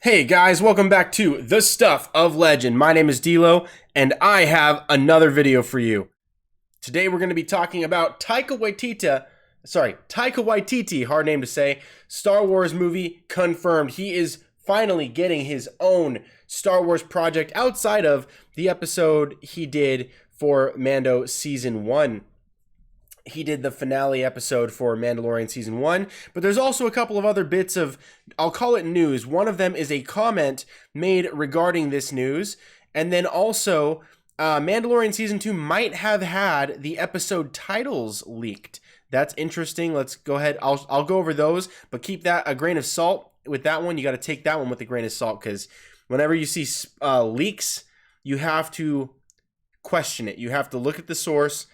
Hey guys, welcome back to The Stuff of Legend. My name is D'Lo, and I have another video for you. Today we're going to be talking about Taika Waititi, hard name to say, Star Wars movie confirmed. He is finally getting his own Star Wars project outside of the episode he did for Mando Season 1. He did the finale episode for Mandalorian Season 1, but there's also a couple of other bits of, I'll call it news. One of them is a comment made regarding this news, and then also Mandalorian Season 2 might have had the episode titles leaked. That's interesting. Let's go ahead. I'll go over those, but keep that a grain of salt with that one. You got to take that one with a grain of salt, because whenever you see leaks, you have to question it. You have to look at the source,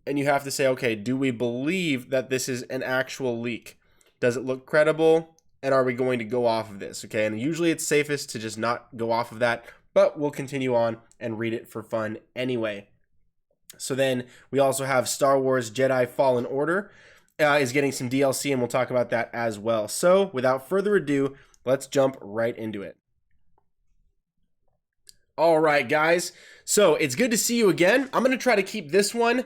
and you have to say, okay, do we believe that this is an actual leak? Does it look credible? And are we going to go off of this? Okay, and usually it's safest to just not go off of that, but we'll continue on and read it for fun anyway. So then we also have Star Wars Jedi Fallen Order is getting some DLC, and we'll talk about that as well. So without further ado, let's jump right into it. All right, guys. So it's good to see you again. I'm going to try to keep this one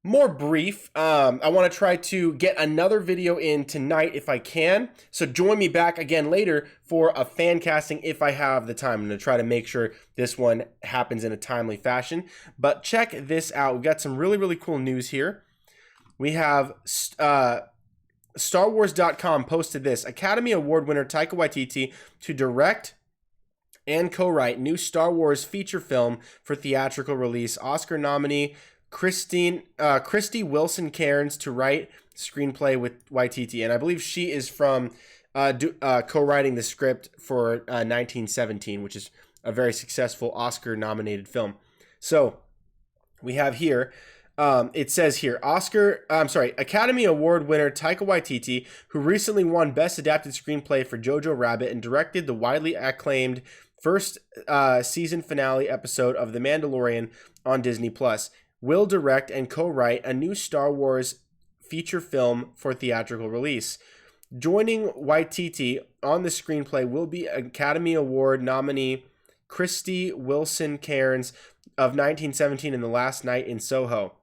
more brief. I want to try to get another video in tonight if I can. So join me back again later for a fan casting if I have the time. I'm going to try to make sure this one happens in a timely fashion. But check this out. We've got some really cool news here. We have StarWars.com posted this. Academy Award winner Taika Waititi to direct and co-write new Star Wars feature film for theatrical release. Oscar nominee Christy Wilson Cairns to write screenplay with Waititi, and I believe she is from co-writing the script for 1917, which is a very successful Oscar-nominated film. So we have here, it says here, Academy Award winner Taika Waititi, who recently won Best Adapted Screenplay for Jojo Rabbit and directed the widely acclaimed first season finale episode of The Mandalorian on Disney+, will direct and co-write a new Star Wars feature film for theatrical release. Joining Waititi on the screenplay will be Academy Award nominee Christy Wilson Cairns of 1917 and The Last Night in Soho,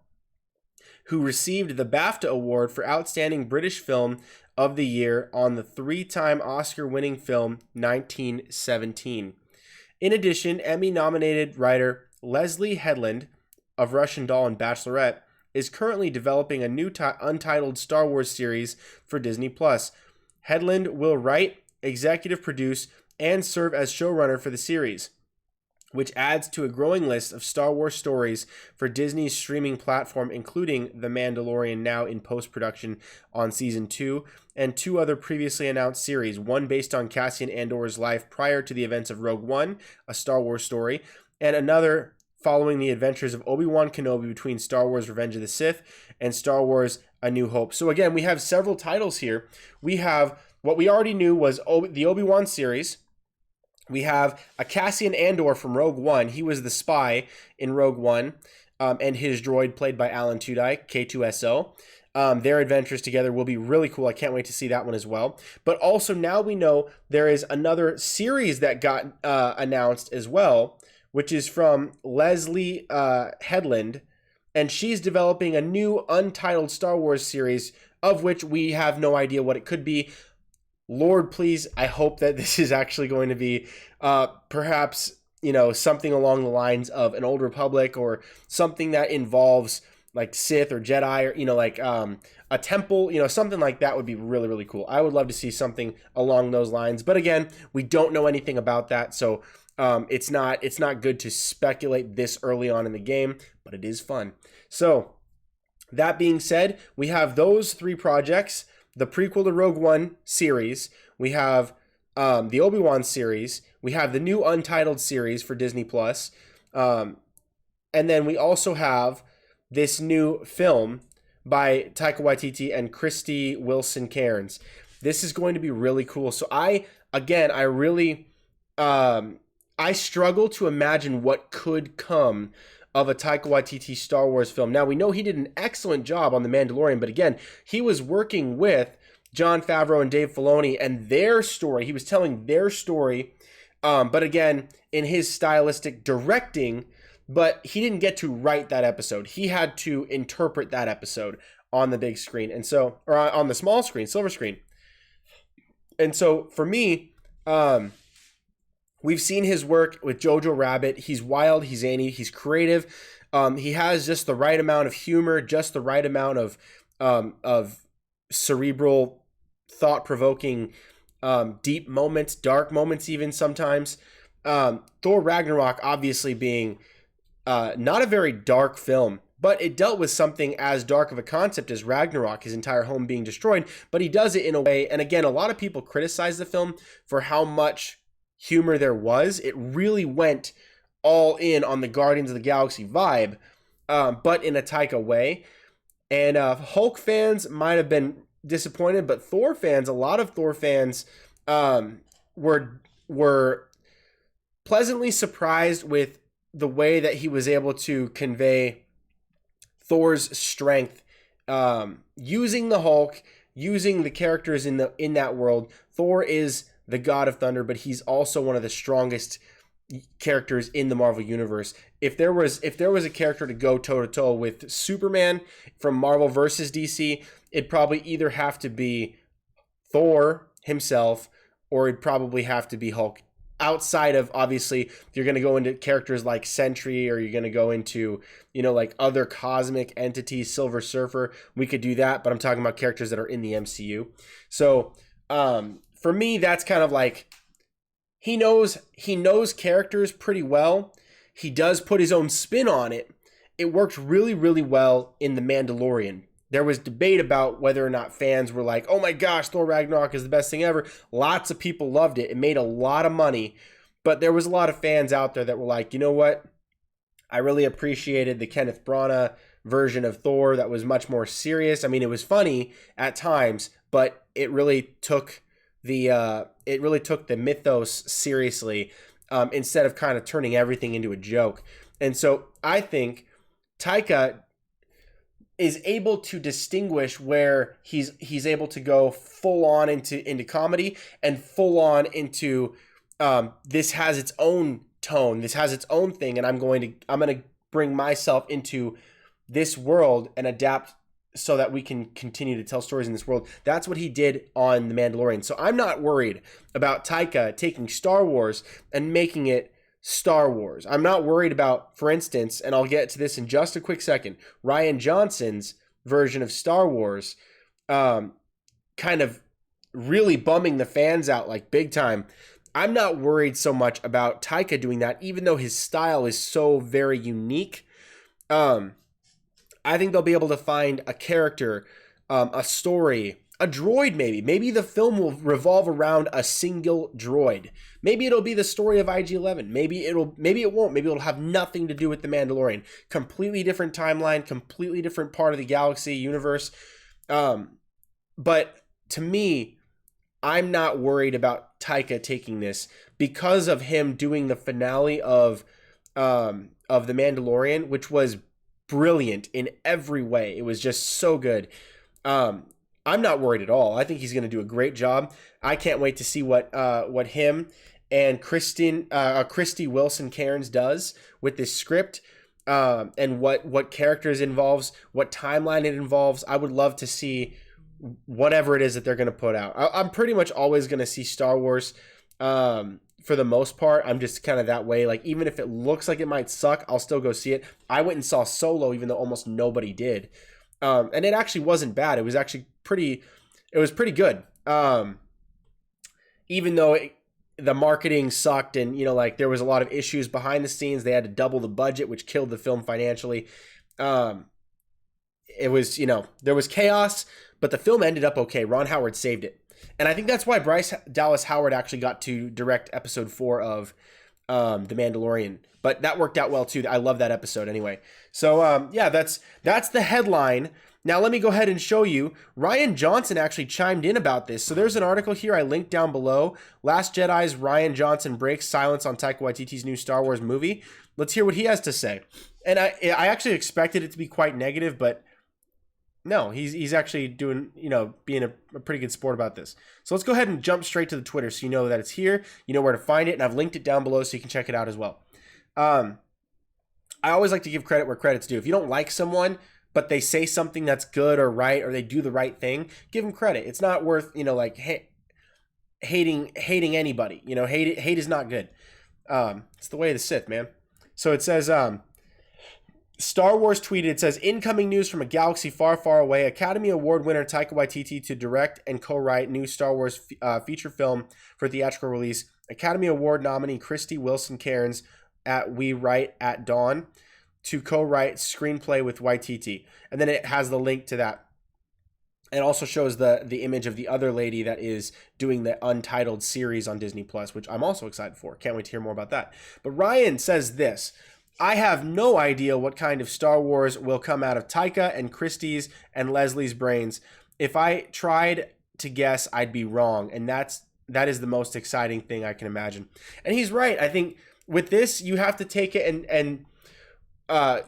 who received the BAFTA Award for Outstanding British Film of the Year on the three-time Oscar-winning film 1917. In addition, Emmy-nominated writer Leslie Headland of Russian Doll and Bachelorette is currently developing a new untitled Star Wars series for Disney+. Headland will write, executive produce, and serve as showrunner for the series, which adds to a growing list of Star Wars stories for Disney's streaming platform, including The Mandalorian, now in post-production on Season 2, and two other previously announced series, one based on Cassian Andor's life prior to the events of Rogue One, a Star Wars story, and another following the adventures of Obi-Wan Kenobi between Star Wars Revenge of the Sith and Star Wars A New Hope. So again, we have several titles here. We have what we already knew was the Obi-Wan series. We have a Cassian Andor from Rogue One. He was the spy in Rogue One, and his droid played by Alan Tudyk, K2SO. Their adventures together will be really cool. I can't wait to see that one as well. But also now we know there is another series that got announced as well, which is from Leslie Headland, and she's developing a new untitled Star Wars series, of which we have no idea what it could be. Lord, please, I hope that this is actually going to be perhaps, something along the lines of an Old Republic, or something that involves like Sith or Jedi, or, a temple, something like that would be really cool. I would love to see something along those lines. But again, we don't know anything about that, so it's not good to speculate this early on in the game, but it is fun. So that being said, we have those three projects: the prequel to Rogue One series, we have the Obi-Wan series, we have the new untitled series for Disney+, and then we also have this new film by Taika Waititi and Christy Wilson Cairns. This is going to be really cool. So I struggle to imagine what could come of a Taika Waititi Star Wars film. Now, we know he did an excellent job on The Mandalorian, but again, he was working with Jon Favreau and Dave Filoni and their story. He was telling their story, but again, in his stylistic directing, but he didn't get to write that episode. He had to interpret that episode on the big screen, and so, or on the small screen, silver screen. And so for me, we've seen his work with Jojo Rabbit. He's wild, he's zany, he's creative. He has just the right amount of humor, just the right amount of cerebral, thought-provoking, deep moments, dark moments even sometimes. Thor Ragnarok obviously being not a very dark film, but it dealt with something as dark of a concept as Ragnarok, his entire home being destroyed, but he does it in a way, and again, a lot of people criticize the film for how much humor there was. It really went all in on the Guardians of the Galaxy vibe, but in a Taika way. And Hulk fans might have been disappointed, but Thor fans, a lot of Thor fans were pleasantly surprised with the way that he was able to convey Thor's strength, using the Hulk, using the characters in that world. Thor is the god of thunder, but he's also one of the strongest characters in the Marvel universe. If there was a character to go toe to toe with Superman from Marvel versus DC, it'd probably either have to be Thor himself, or it'd probably have to be Hulk. Outside of, obviously, if you're going to go into characters like Sentry, or you're going to go into, like other cosmic entities, Silver Surfer, we could do that, but I'm talking about characters that are in the MCU. So for me, that's kind of like, he knows characters pretty well. He does put his own spin on it. It worked really, really well in The Mandalorian. There was debate about whether or not fans were like, oh my gosh, Thor Ragnarok is the best thing ever. Lots of people loved it. It made a lot of money. But there was a lot of fans out there that were like, you know what? I really appreciated the Kenneth Branagh version of Thor that was much more serious. I mean, it was funny at times, but it really took the mythos seriously, instead of kind of turning everything into a joke. And so I think Taika is able to distinguish where he's able to go full on into comedy and full on into this has its own tone, this has its own thing, and I'm going to bring myself into this world and adapt so that we can continue to tell stories in this world. That's what he did on The Mandalorian. So I'm not worried about Taika taking Star Wars and making it Star Wars. I'm not worried about, for instance, and I'll get to this in just a quick second, Rian Johnson's version of Star Wars kind of really bumming the fans out like big time. I'm not worried so much about Taika doing that, even though his style is so very unique. I think they'll be able to find a character, a story, a droid maybe. Maybe the film will revolve around a single droid. Maybe it'll be the story of IG-11. Maybe it won't. Maybe it'll have nothing to do with The Mandalorian. Completely different timeline, completely different part of the galaxy, universe. But to me, I'm not worried about Taika taking this because of him doing the finale of The Mandalorian, which was brilliant in every way. It was just so good. I'm not worried at all. I think he's going to do a great job. I can't wait to see what him and Christy Wilson Cairns does with this script, and what characters it involves, what timeline it involves. I would love to see whatever it is that they're going to put out. I'm pretty much always going to see Star Wars for the most part. I'm just kind of that way. Like, even if it looks like it might suck, I'll still go see it. I went and saw Solo, even though almost nobody did. And it actually wasn't bad. It was actually pretty good. Even though the marketing sucked and, there was a lot of issues behind the scenes. They had to double the budget, which killed the film financially. It was, there was chaos, but the film ended up okay. Ron Howard saved it. And I think that's why Bryce Dallas Howard actually got to direct episode 4 of The Mandalorian. But that worked out well too. I love that episode anyway. So yeah, that's the headline. Now let me go ahead and show you. Rian Johnson actually chimed in about this. So there's an article here I linked down below. Last Jedi's Rian Johnson breaks silence on Taika Waititi's new Star Wars movie. Let's hear what he has to say. And I actually expected it to be quite negative, but No, he's actually doing, being a pretty good sport about this. So let's go ahead and jump straight to the Twitter so you know that it's here. You know where to find it, and I've linked it down below so you can check it out as well. I always like to give credit where credit's due. If you don't like someone, but they say something that's good or right, or they do the right thing, give them credit. It's not worth, hating anybody. Hate is not good. It's the way of the Sith, man. So it says, Star Wars tweeted, it says, incoming news from a galaxy far, far away. Academy Award winner Taika Waititi to direct and co-write new Star Wars feature film for theatrical release. Academy Award nominee Krysty Wilson Cairns at We Write at Dawn to co-write screenplay with Waititi. And then it has the link to that. It also shows the image of the other lady that is doing the Untitled series on Disney Plus, which I'm also excited for. Can't wait to hear more about that. But Ryan says this: I have no idea what kind of Star Wars will come out of Taika and Christie's and Leslie's brains. If I tried to guess, I'd be wrong. And that is the most exciting thing I can imagine. And he's right. I think with this, you have to take it and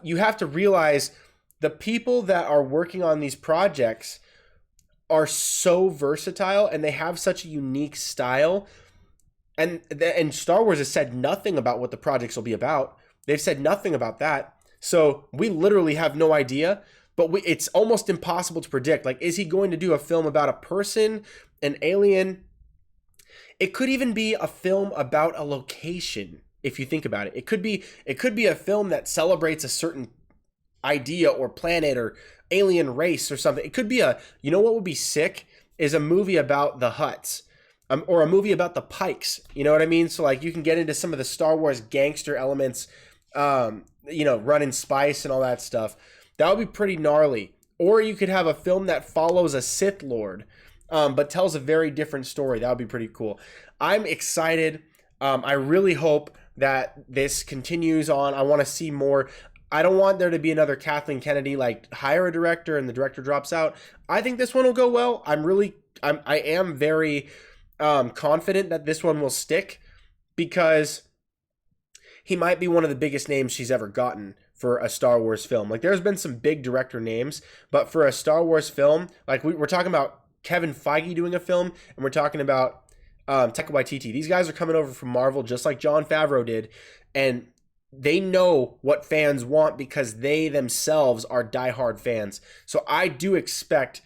you have to realize the people that are working on these projects are so versatile and they have such a unique style. And Star Wars has said nothing about what the projects will be about. They've said nothing about that. So we literally have no idea, but it's almost impossible to predict. Like, is he going to do a film about a person, an alien? It could even be a film about a location, if you think about it. It could be a film that celebrates a certain idea or planet or alien race or something. It could be you know what would be sick is a movie about the Hutts. Or a movie about the Pikes. You know what I mean? So like you can get into some of the Star Wars gangster elements, running spice and all that stuff. That would be pretty gnarly. Or you could have a film that follows a Sith Lord, but tells a very different story. That would be pretty cool. I'm excited. I really hope that this continues on. I want to see more. I don't want there to be another Kathleen Kennedy, like hire a director and the director drops out. I think this one will go well. I am very confident that this one will stick because he might be one of the biggest names she's ever gotten for a Star Wars film. Like there's been some big director names, but for a Star Wars film, like we're talking about Kevin Feige doing a film, and we're talking about Taika Waititi. These guys are coming over from Marvel just like Jon Favreau did, and they know what fans want because they themselves are diehard fans. So I do expect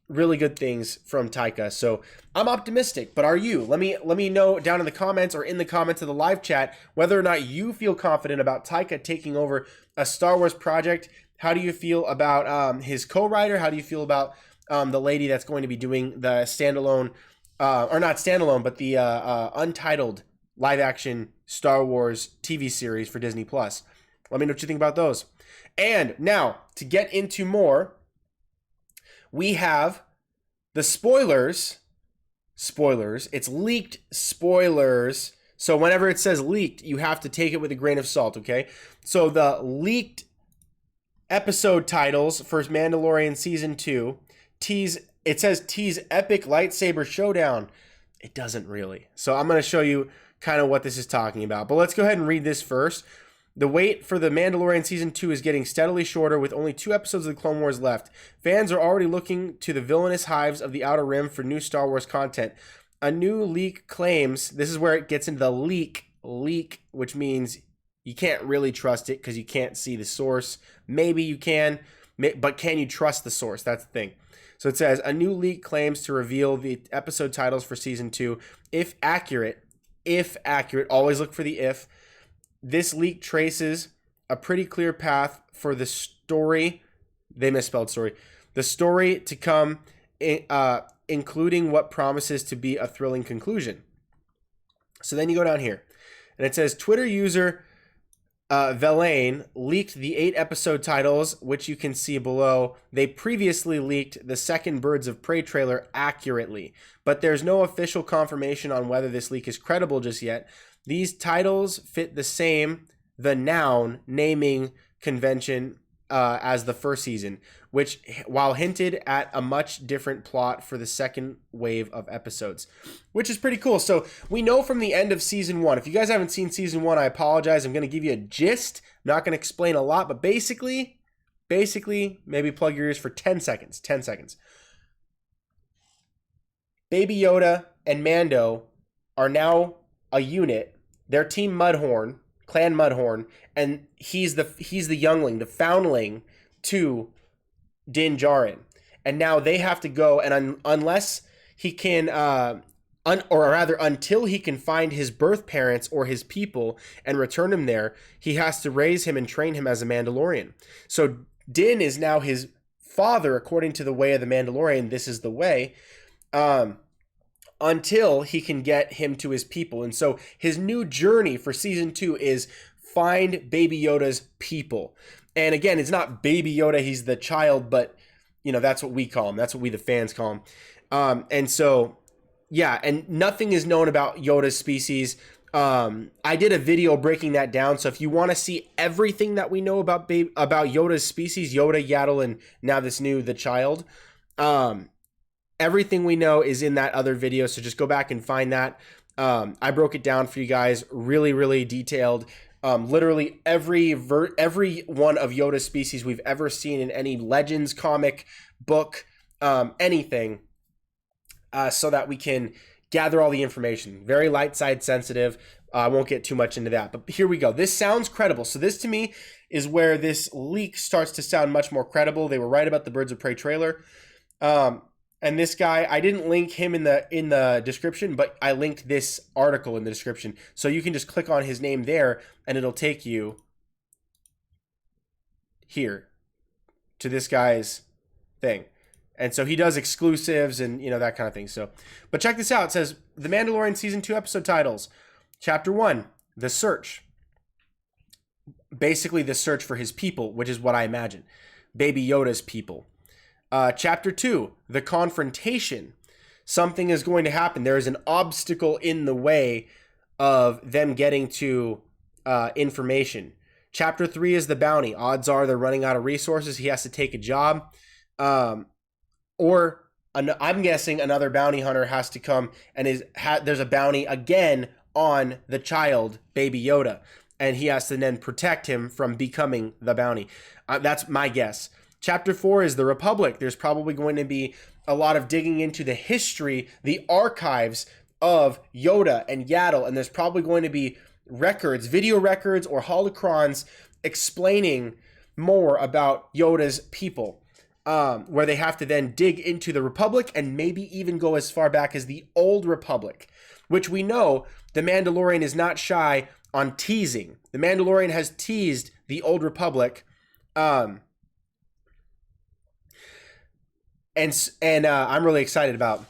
really good things from Taika. So I'm optimistic, but are you? Let me know down in the comments or in the comments of the live chat whether or not you feel confident about Taika taking over a Star Wars project. How do you feel about his co-writer? How do you feel about the lady that's going to be doing the standalone, or not standalone, but the untitled live-action Star Wars TV series for Disney Plus? Let me know what you think about those. And now, to get into more, we have the spoilers. Spoilers. It's leaked spoilers. So whenever it says leaked, you have to take it with a grain of salt, okay? So the leaked episode titles for Mandalorian Season 2 it says tease epic lightsaber showdown. It doesn't really. So I'm going to show you kind of what this is talking about. But let's go ahead and read this first. The wait for The Mandalorian Season 2 is getting steadily shorter with only 2 episodes of The Clone Wars left. Fans are already looking to the villainous hives of the Outer Rim for new Star Wars content. A new leak claims, this is where it gets into the leak, which means you can't really trust it because you can't see the source. Maybe you can, but can you trust the source? That's the thing. So it says, a new leak claims to reveal the episode titles for Season 2. If accurate, always look for the if. This leak traces a pretty clear path for the story. They misspelled story. The story to come, including what promises to be a thrilling conclusion. So then you go down here, and it says Twitter user Velaine leaked the 8 episode titles, which you can see below. They previously leaked the second Birds of Prey trailer accurately, but there's no official confirmation on whether this leak is credible just yet. These titles fit the noun naming convention as the first season, which, while hinted at a much different plot for the second wave of episodes, which is pretty cool. So we know from the end of Season 1, if you guys haven't seen Season 1, I apologize. I'm going to give you a gist. I'm not going to explain a lot, but basically, basically, maybe plug your ears for 10 seconds. 10 seconds. Baby Yoda and Mando are now a unit. They're Team Mudhorn, Clan Mudhorn, and he's the youngling, the foundling to Din Djarin. And now they have to go, and unless he can, or rather, until he can find his birth parents or his people and return him there, he has to raise him and train him as a Mandalorian. So Din is now his father, according to the way of the Mandalorian. This is the way. Until he can get him to his people. And so his new journey for season 2 is find Baby Yoda's people. And again, it's not Baby Yoda, he's the child, but that's what we call him. That's what we, the fans, call him. And so, yeah, and nothing is known about Yoda's species. I did a video breaking that down. So if you want to see everything that we know about Yoda's species, Yoda, Yaddle, and now this new, the child, everything we know is in that other video, so just go back and find that. I broke it down for you guys, really, really detailed. Literally every one of Yoda's species we've ever seen in any Legends comic, book, anything, so that we can gather all the information. Very light side sensitive. I won't get too much into that, but here we go. This sounds credible. So this to me is where this leak starts to sound much more credible. They were right about the Birds of Prey trailer. And this guy, I didn't link him in the description, but I linked this article in the description. So you can just click on his name there, and it'll take you here to this guy's thing. And so he does exclusives and, that kind of thing. So, but check this out. It says, The Mandalorian Season 2 episode titles. Chapter 1, The Search. Basically the search for his people, which is what I imagine. Baby Yoda's people. Chapter 2, The Confrontation. Something is going to happen. There is an obstacle in the way of them getting to information. Chapter 3 is The Bounty. Odds are they're running out of resources. He has to take a job. Or I'm guessing another bounty hunter has to come and there's a bounty again on the child, Baby Yoda. And he has to then protect him from becoming the bounty. That's my guess. Chapter 4 is The Republic. There's probably going to be a lot of digging into the history, the archives of Yoda and Yaddle, and there's probably going to be records, video records or holocrons explaining more about Yoda's people, where they have to then dig into the Republic and maybe even go as far back as the Old Republic, which we know the Mandalorian is not shy on teasing. The Mandalorian has teased the Old Republic, And I'm really excited about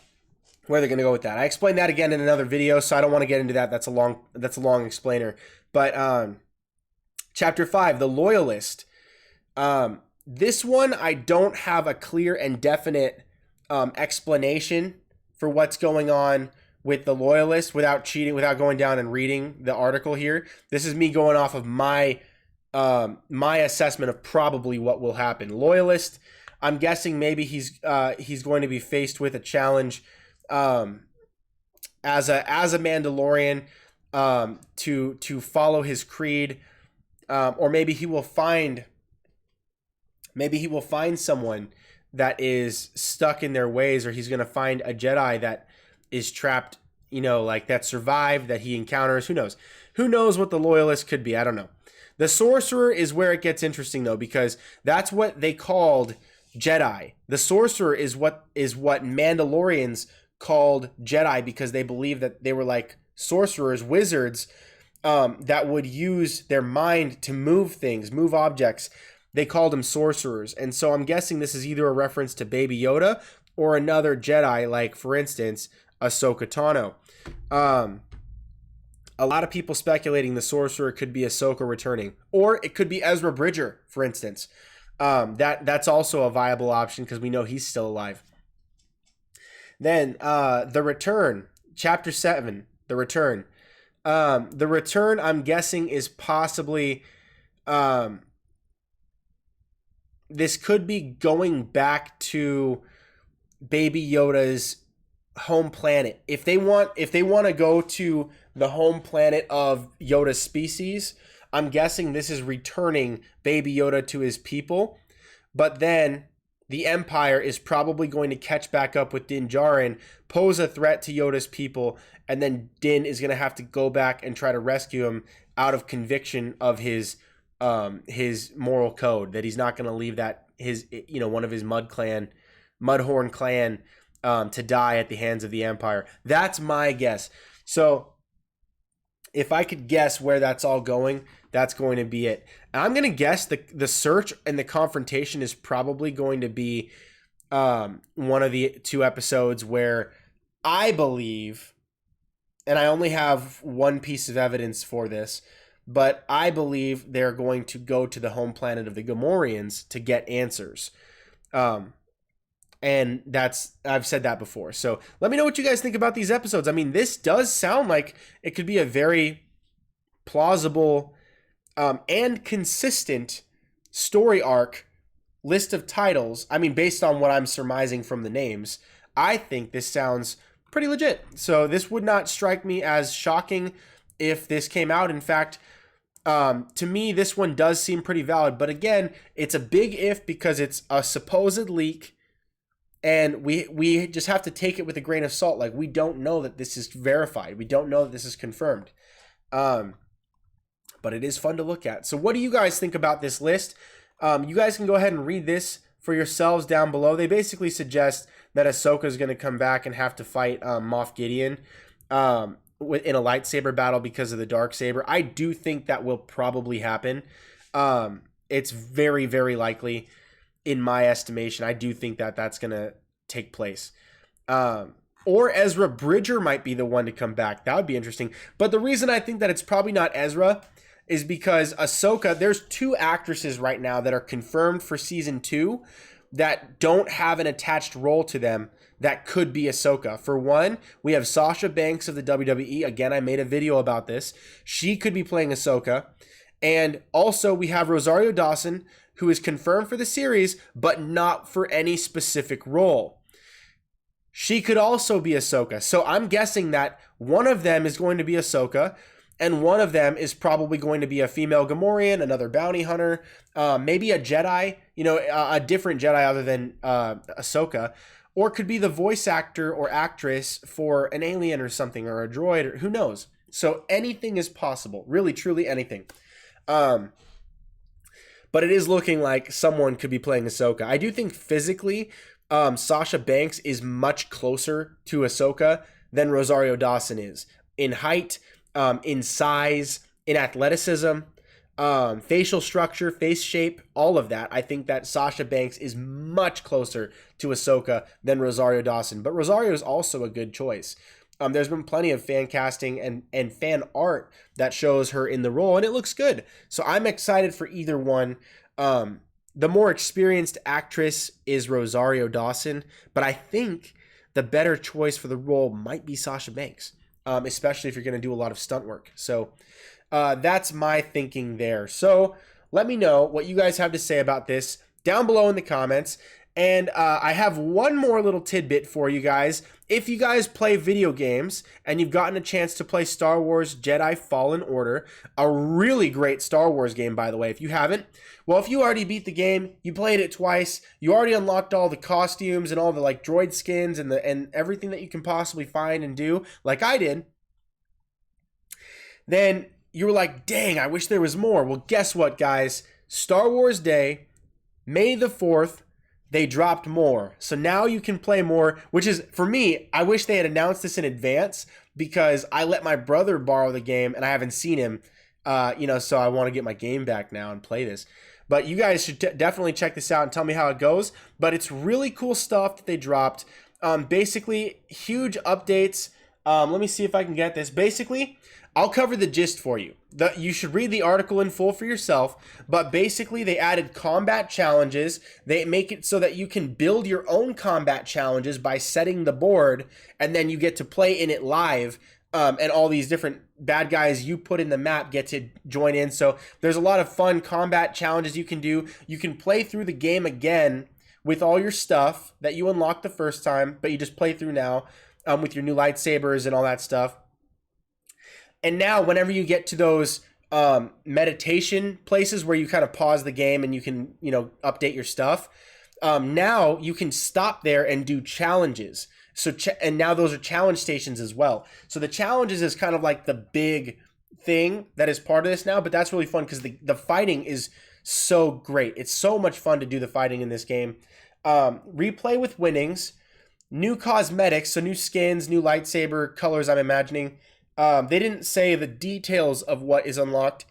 where they're going to go with that. I explained that again in another video, so I don't want to get into that. That's a long explainer. But Chapter 5, The Loyalist. This one, I don't have a clear and definite explanation for what's going on with the Loyalist without going down and reading the article here. This is me going off of my assessment of probably what will happen. Loyalist, I'm guessing maybe he's going to be faced with a challenge as a Mandalorian to follow his creed, or maybe he will find someone that is stuck in their ways, or he's going to find a Jedi that is trapped, that survived, that he encounters. Who knows? Who knows what the Loyalist could be? I don't know. The Sorcerer is where it gets interesting, though, because that's what they called Jedi. The Sorcerer is what Mandalorians called Jedi, because they believed that they were like sorcerers, wizards, that would use their mind to move things, move objects. They called them sorcerers. And so I'm guessing this is either a reference to Baby Yoda or another Jedi, like, for instance, Ahsoka Tano. A lot of people speculating the Sorcerer could be Ahsoka returning, or it could be Ezra Bridger, for instance. That's also a viable option because we know he's still alive. Then The Return, Chapter 7, The Return. The Return, I'm guessing, is possibly this could be going back to Baby Yoda's home planet. If they want to go to the home planet of Yoda's species, I'm guessing this is returning Baby Yoda to his people. but then the Empire is probably going to catch back up with Din Djarin, pose a threat to Yoda's people, and then Din is going to have to go back and try to rescue him out of conviction of his moral code, that he's not going to leave that one of his Mudhorn clan to die at the hands of the Empire. That's my guess. So if I could guess where that's all going, that's going to be it. And I'm going to guess the search and the confrontation is probably going to be one of the 2 episodes where I believe, and I only have one piece of evidence for this, but I believe they're going to go to the home planet of the Gamorreans to get answers. And I've said that before. So let me know what you guys think about these episodes. I mean, this does sound like it could be a very plausible and consistent story arc list of titles. I mean, based on what I'm surmising from the names, I think this sounds pretty legit. So this would not strike me as shocking if this came out. In fact, to me, this one does seem pretty valid. But again, it's a big if because it's a supposed leak. And we just have to take it with a grain of salt. Like, we don't know that this is verified. We don't know that this is confirmed. But it is fun to look at. So what do you guys think about this list? You guys can go ahead and read this for yourselves down below. They basically suggest that Ahsoka is going to come back and have to fight Moff Gideon in a lightsaber battle because of the Darksaber. I do think that will probably happen. It's very, very likely. In my estimation, I do think that that's going to take place. Or Ezra Bridger might be the one to come back. That would be interesting. But the reason I think that it's probably not Ezra is because Ahsoka, there's 2 actresses right now that are confirmed for season 2 that don't have an attached role to them that could be Ahsoka. For one, we have Sasha Banks of the WWE. Again, I made a video about this. She could be playing Ahsoka. And also we have Rosario Dawson, who is confirmed for the series, but not for any specific role. She could also be Ahsoka. So I'm guessing that one of them is going to be Ahsoka, and one of them is probably going to be a female Gamorrean, another bounty hunter, maybe a Jedi, a different Jedi other than Ahsoka, or could be the voice actor or actress for an alien or something, or a droid, or who knows. So anything is possible, really, truly anything. But it is looking like someone could be playing Ahsoka. I do think physically, Sasha Banks is much closer to Ahsoka than Rosario Dawson is. In height, in size, in athleticism, facial structure, face shape, all of that. I think that Sasha Banks is much closer to Ahsoka than Rosario Dawson. But Rosario is also a good choice. There's been plenty of fan casting and fan art that shows her in the role, and it looks good. So I'm excited for either one. The more experienced actress is Rosario Dawson, but I think the better choice for the role might be Sasha Banks, especially if you're going to do a lot of stunt work. So that's my thinking there. So let me know what you guys have to say about this down below in the comments. And I have one more little tidbit for you guys. If you guys play video games and you've gotten a chance to play Star Wars Jedi Fallen Order, a really great Star Wars game, by the way, if you haven't, well, if you already beat the game, you played it twice, you already unlocked all the costumes and all the droid skins and everything that you can possibly find and do, like I did, then you were like, dang, I wish there was more. Well, guess what, guys? Star Wars Day, May the 4th, they dropped more. So now you can play more, which is, for me, I wish they had announced this in advance because I let my brother borrow the game and I haven't seen him, so I want to get my game back now and play this. But you guys should definitely check this out and tell me how it goes. But it's really cool stuff that they dropped. Basically, huge updates. Let me see if I can get this. Basically, I'll cover the gist for you. You should read the article in full for yourself, but basically they added combat challenges. They make it so that you can build your own combat challenges by setting the board, and then you get to play in it live, and all these different bad guys you put in the map get to join in. So there's a lot of fun combat challenges you can do. You can play through the game again with all your stuff that you unlocked the first time, but you just play through now with your new lightsabers and all that stuff. And now, whenever you get to those meditation places where you kind of pause the game and you can, update your stuff. Now you can stop there and do challenges. So, and now those are challenge stations as well. So the challenges is kind of like the big thing that is part of this now, but that's really fun because the fighting is so great. It's so much fun to do the fighting in this game. Replay with winnings, new cosmetics, so new skins, new lightsaber colors, I'm imagining. They didn't say the details of what is unlocked,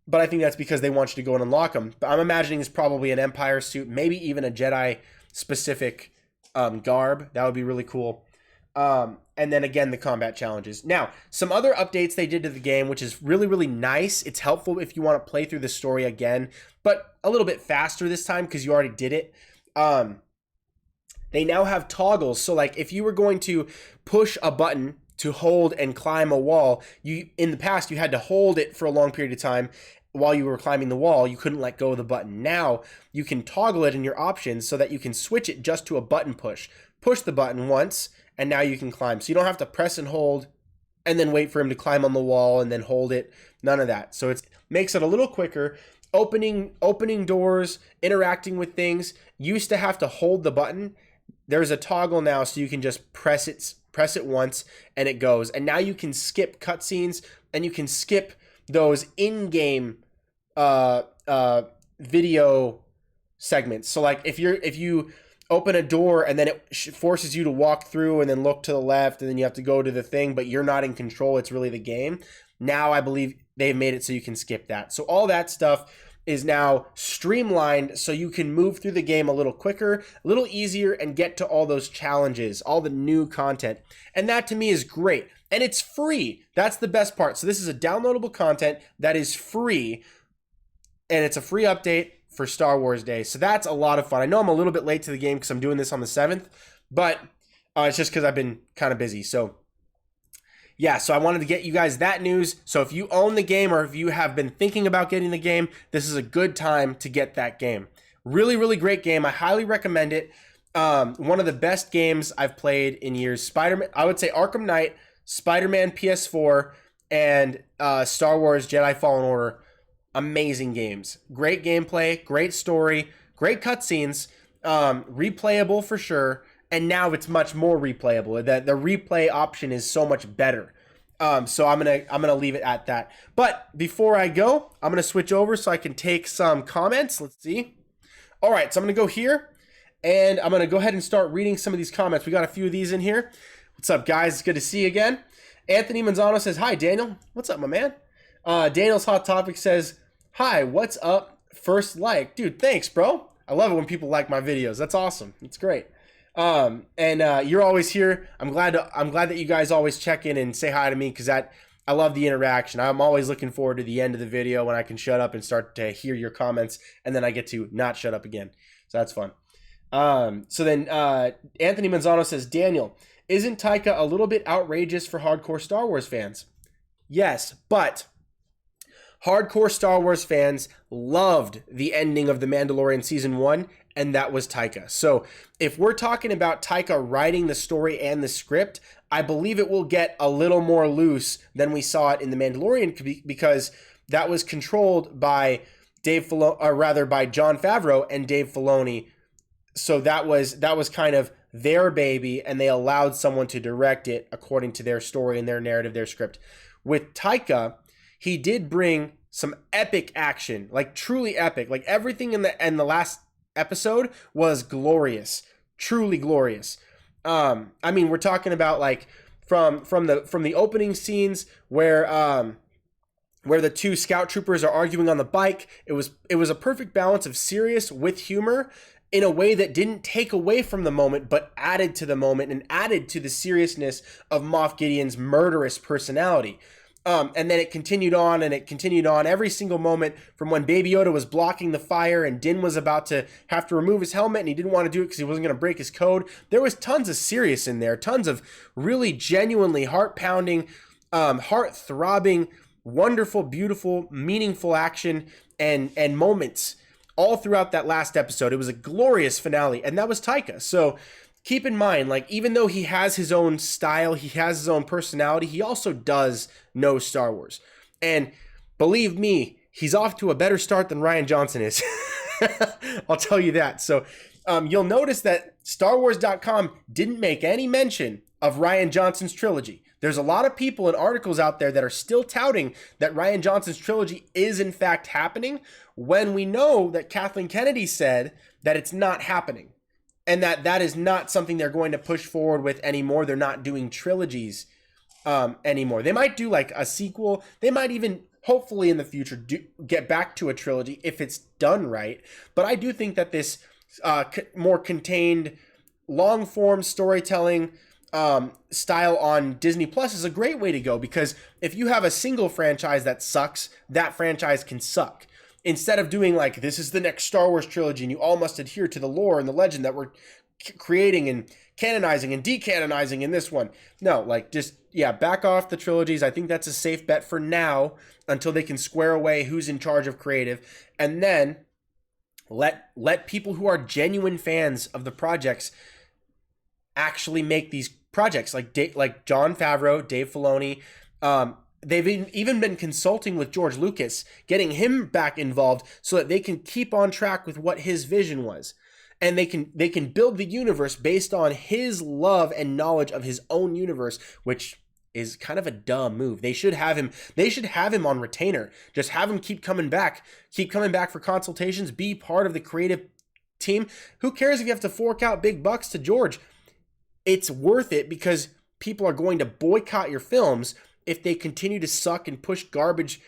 but I think that's because they want you to go and unlock them. But I'm imagining it's probably an Empire suit, maybe even a Jedi specific garb. That would be really cool. And then again, the combat challenges. Now, some other updates they did to the game, which is really, really nice. It's helpful if you want to play through the story again, but a little bit faster this time because you already did it. They now have toggles. So like if you were going to push a button to hold and climb a wall, in the past you had to hold it for a long period of time while you were climbing the wall. You couldn't let go of the button. Now you can toggle it in your options so that you can switch it just to a button push. Push the button once and now you can climb. So you don't have to press and hold and then wait for him to climb on the wall and then hold it. None of that. So it makes it a little quicker. Opening doors, interacting with things. Used to have to hold the button. There's a toggle now so you can just press it once and it goes. And now you can skip cutscenes and you can skip those in-game video segments. So like if you open a door and then it forces you to walk through and then look to the left and then you have to go to the thing, but you're not in control, it's really the game. Now I believe they've made it so you can skip that. So all that stuff is now streamlined so you can move through the game a little quicker, a little easier, and get to all those challenges, all the new content. And that to me is great. And it's free. That's the best part. So this is a downloadable content that is free, and it's a free update for Star Wars Day. So that's a lot of fun. I know I'm a little bit late to the game because I'm doing this on the 7th, but it's just because I've been kind of busy. So yeah, so I wanted to get you guys that news. So if you own the game or if you have been thinking about getting the game, this is a good time to get that game. Really, really great game. I highly recommend it. One of the best games I've played in years. Spider-Man, I would say Arkham Knight, Spider-Man PS4, and Star Wars Jedi Fallen Order. Amazing games. Great gameplay, great story, great cutscenes, replayable for sure. And now it's much more replayable. The replay option is so much better. So I'm gonna leave it at that. But before I go, I'm gonna switch over so I can take some comments. Let's see. All right, so I'm gonna go here, and I'm gonna go ahead and start reading some of these comments. We got a few of these in here. What's up, guys? It's good to see you again. Anthony Manzano says, "Hi, Daniel. What's up, my man?" Daniel's Hot Topic says, "Hi, what's up? First like, dude. Thanks, bro. I love it when people like my videos. That's awesome. It's great." You're always here. I'm glad that you guys always check in and say hi to me because I love the interaction. I'm always looking forward to the end of the video when I can shut up and start to hear your comments, and then I get to not shut up again. So that's fun. So then Anthony Manzano says, "Daniel, isn't Taika a little bit outrageous for hardcore Star Wars fans?" Yes, but hardcore Star Wars fans loved the ending of The Mandalorian Season 1, and that was Taika. So if we're talking about Taika writing the story and the script, I believe it will get a little more loose than we saw it in The Mandalorian because that was controlled by by Jon Favreau and Dave Filoni. So that was kind of their baby, and they allowed someone to direct it according to their story and their narrative, their script. With Taika, he did bring some epic action, like truly epic. Like everything in the last episode was glorious, truly glorious. I mean, we're talking about like from the opening scenes where the two scout troopers are arguing on the bike. It was a perfect balance of serious with humor in a way that didn't take away from the moment, but added to the moment and added to the seriousness of Moff Gideon's murderous personality. And then it continued on and it continued on every single moment from when Baby Yoda was blocking the fire and Din was about to have to remove his helmet and he didn't want to do it because he wasn't going to break his code. There was tons of serious in there, tons of really genuinely heart-pounding, heart-throbbing, wonderful, beautiful, meaningful action and moments all throughout that last episode. It was a glorious finale, and that was Taika. So keep in mind, like, even though he has his own style, he has his own personality, he also does know Star Wars. And believe me, he's off to a better start than Rian Johnson is. I'll tell you that. So you'll notice that StarWars.com didn't make any mention of Rian Johnson's trilogy. There's a lot of people and articles out there that are still touting that Rian Johnson's trilogy is in fact happening, when we know that Kathleen Kennedy said that it's not happening and that is not something they're going to push forward with anymore. They're not doing trilogies anymore. They might do like a sequel. They might even hopefully in the future get back to a trilogy if it's done right. But I do think that this more contained, long form storytelling style on Disney Plus is a great way to go, because if you have a single franchise that sucks, that franchise can suck. Instead of doing like, this is the next Star Wars trilogy and you all must adhere to the lore and the legend that we're creating and canonizing and decanonizing in this one. No, like just, yeah, back off the trilogies. I think that's a safe bet for now until they can square away who's in charge of creative, and then let people who are genuine fans of the projects actually make these projects, like Jon Favreau, Dave Filoni. They've even been consulting with George Lucas, getting him back involved so that they can keep on track with what his vision was. And they can build the universe based on his love and knowledge of his own universe, which is kind of a dumb move. They should have him on retainer. Just have him keep coming back for consultations, be part of the creative team. Who cares if you have to fork out big bucks to George? It's worth it, because people are going to boycott your films if they continue to suck and push garbage,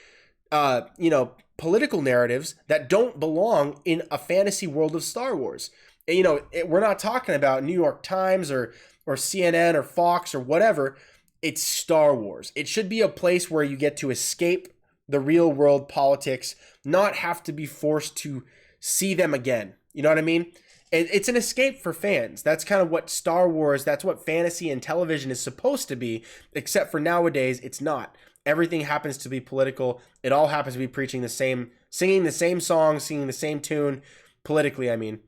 political narratives that don't belong in a fantasy world of Star Wars. And, we're not talking about New York Times or CNN or Fox or whatever. It's Star Wars. It should be a place where you get to escape the real world politics, not have to be forced to see them again. You know what I mean? It's an escape for fans. That's kind of what Star Wars, that's what fantasy and television is supposed to be, except for nowadays, it's not. Everything happens to be political. It all happens to be singing the same song, singing the same tune, politically, I mean.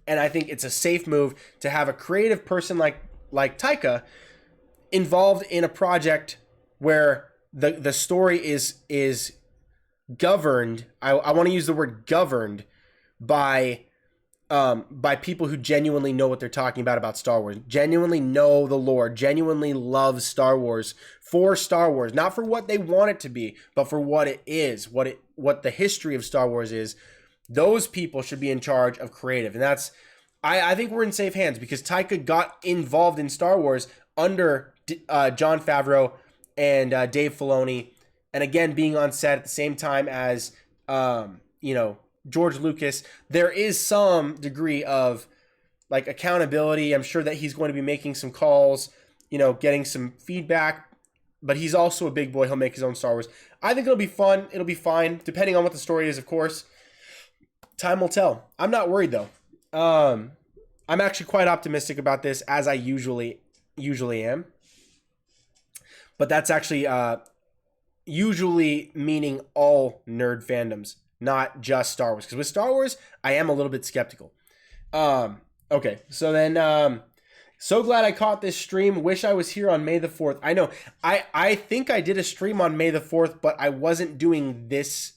And I think it's a safe move to have a creative person like Taika involved in a project where the story is governed. I want to use the word governed by people who genuinely know what they're talking about Star Wars, genuinely know the lore, genuinely love Star Wars, for Star Wars, not for what they want it to be, but for what it is, what the history of Star Wars is. Those people should be in charge of creative. And I think we're in safe hands, because Taika got involved in Star Wars under Jon Favreau and Dave Filoni, and again, being on set at the same time as, George Lucas. There is some degree of like accountability. I'm sure that he's going to be making some calls, getting some feedback, but he's also a big boy. He'll make his own Star Wars. I think it'll be fun. It'll be fine, depending on what the story is, of course. Time will tell. I'm not worried though. I'm actually quite optimistic about this, as I usually am. But that's actually usually meaning all nerd fandoms, not just Star Wars. Because with Star Wars, I am a little bit skeptical. Okay, so then, so glad I caught this stream. Wish I was here on May the 4th. I know, I think I did a stream on May the 4th, but I wasn't doing this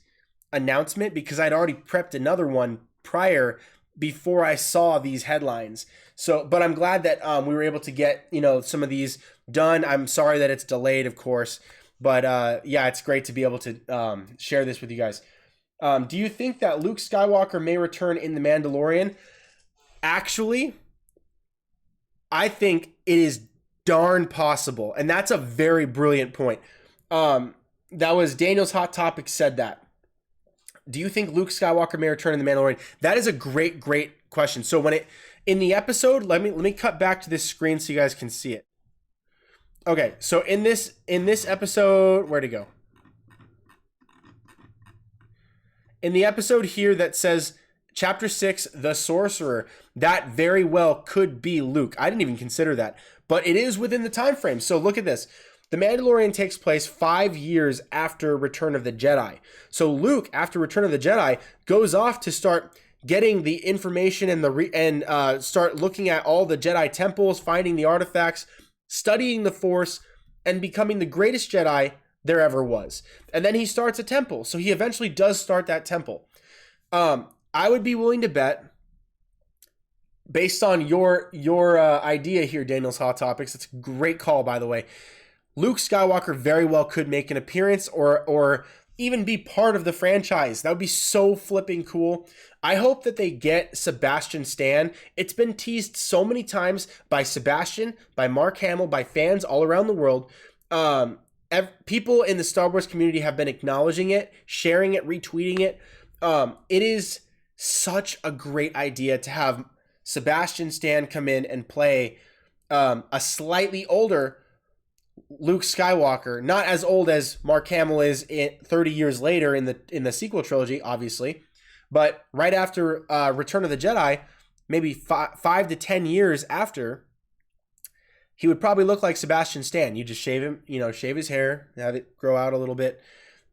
announcement because I'd already prepped another one prior, before I saw these headlines. So, but I'm glad that we were able to get, some of these done. I'm sorry that it's delayed, of course. But yeah, it's great to be able to share this with you guys. Do you think that Luke Skywalker may return in The Mandalorian? Actually, I think it is darn possible. And that's a very brilliant point. That was Daniel's Hot Topic said that. Do you think Luke Skywalker may return in The Mandalorian? That is a great, great question. So in the episode, let me cut back to this screen so you guys can see it. Okay, so in this episode, where'd it go? In the episode here that says Chapter 6, The Sorcerer, that very well could be Luke. I didn't even consider that, but it is within the time frame. So look at this. The Mandalorian takes place 5 years after Return of the Jedi. So Luke, after Return of the Jedi, goes off to start getting the information and start looking at all the Jedi temples, finding the artifacts, studying the Force, and becoming the greatest Jedi there ever was. And then he starts a temple. So he eventually does start that temple. I would be willing to bet, based on your idea here, Daniel's Hot Topics, it's a great call, by the way. Luke Skywalker very well could make an appearance or even be part of the franchise. That would be so flipping cool. I hope that they get Sebastian Stan. It's been teased so many times by Sebastian, by Mark Hamill, by fans all around the world. People in the Star Wars community have been acknowledging it, sharing it, retweeting it. It is such a great idea to have Sebastian Stan come in and play a slightly older Luke Skywalker, not as old as Mark Hamill is 30 years later in the sequel trilogy, obviously, but right after Return of the Jedi, maybe 5 to 10 years after, he would probably look like Sebastian Stan. You just shave him, shave his hair, have it grow out a little bit.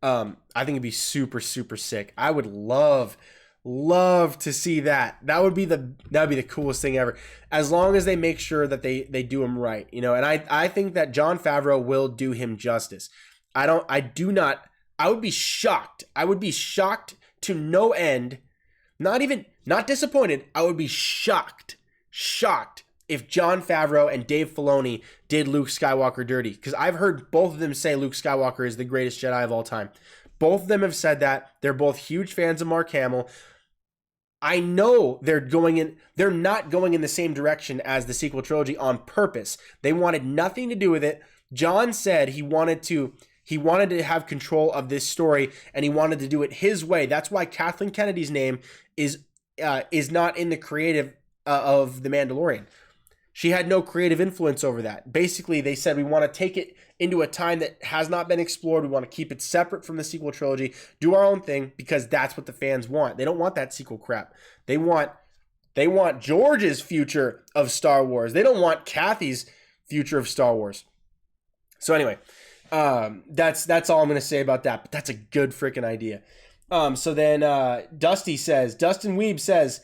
I think it'd be super, super sick. I would love to see that. That'd be the coolest thing ever. As long as they make sure that they do him right, and I think that Jon Favreau will do him justice. I would be shocked. I would be shocked to no end. Not disappointed. I would be shocked if Jon Favreau and Dave Filoni did Luke Skywalker dirty. Because I've heard both of them say Luke Skywalker is the greatest Jedi of all time. Both of them have said that. They're both huge fans of Mark Hamill. I know they're not going in the same direction as the sequel trilogy on purpose. They wanted nothing to do with it. Jon said he wanted to have control of this story, and he wanted to do it his way. That's why Kathleen Kennedy's name is not in the creative of The Mandalorian. She had no creative influence over that. Basically, they said, we want to take it into a time that has not been explored. We want to keep it separate from the sequel trilogy, do our own thing, because that's what the fans want. They don't want that sequel crap. They want George's future of Star Wars. They don't want Kathy's future of Star Wars. So anyway, that's all I'm going to say about that. But that's a good freaking idea. So then Dustin Weeb says,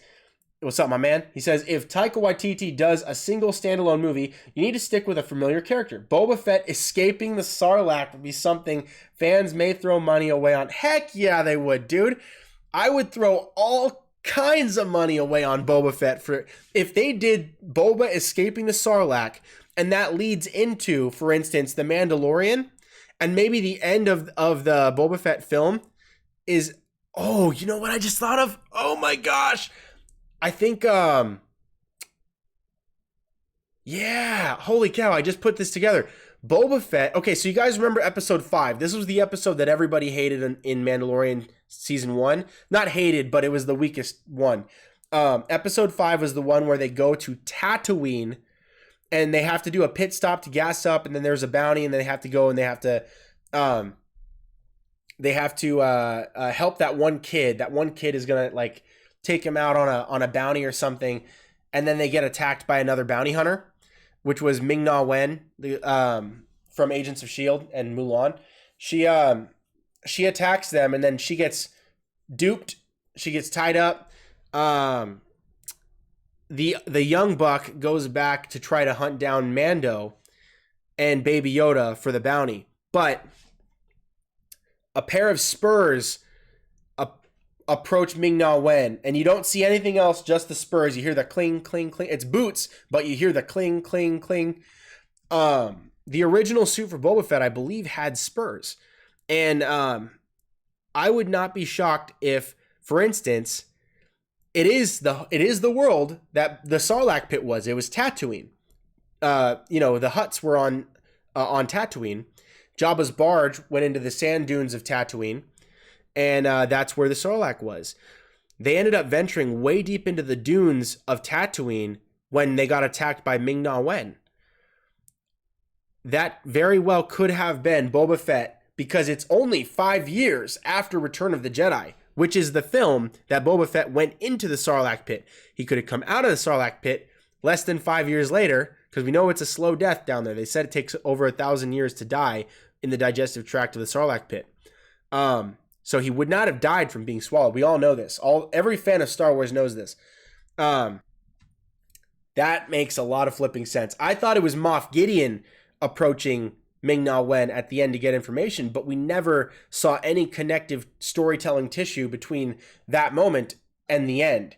what's up, my man? He says, if Taika Waititi does a single standalone movie, you need to stick with a familiar character. Boba Fett escaping the Sarlacc would be something fans may throw money away on. Heck yeah, they would, dude. I would throw all kinds of money away on Boba Fett if they did Boba escaping the Sarlacc, and that leads into, for instance, The Mandalorian, and maybe the end of the Boba Fett film is, oh, you know what I just thought of? Oh my gosh. I think, yeah, holy cow, I just put this together. Boba Fett, okay, so you guys remember episode 5. This was the episode that everybody hated in Mandalorian season 1. Not hated, but it was the weakest one. Episode 5 was the one where they go to Tatooine, and they have to do a pit stop to gas up, and then there's a bounty, and they have to go, and they have to help that one kid. That one kid is going to, take him out on a bounty or something, and then they get attacked by another bounty hunter, which was Ming-Na Wen, from Agents of S.H.I.E.L.D. and Mulan. She attacks them, and then she gets duped. She gets tied up. The young buck goes back to try to hunt down Mando and Baby Yoda for the bounty, but a pair of spurs approach Ming-Na Wen, and you don't see anything else, just the spurs. You hear the cling, cling, cling. It's boots, but you hear the cling, cling, cling. The original suit for Boba Fett, I believe, had spurs. And I would not be shocked if, for instance, it is the world that the Sarlacc pit was. It was Tatooine. The huts were on Tatooine. Jabba's barge went into the sand dunes of Tatooine. And that's where the Sarlacc was. They ended up venturing way deep into the dunes of Tatooine when they got attacked by Ming-Na Wen. That very well could have been Boba Fett, because it's only 5 years after Return of the Jedi, which is the film that Boba Fett went into the Sarlacc pit. He could have come out of the Sarlacc pit less than 5 years later, because we know it's a slow death down there. They said it takes over 1,000 years to die in the digestive tract of the Sarlacc pit. So he would not have died from being swallowed. We all know this. Every fan of Star Wars knows this. That makes a lot of flipping sense. I thought it was Moff Gideon approaching Ming-Na Wen at the end to get information, but we never saw any connective storytelling tissue between that moment and the end.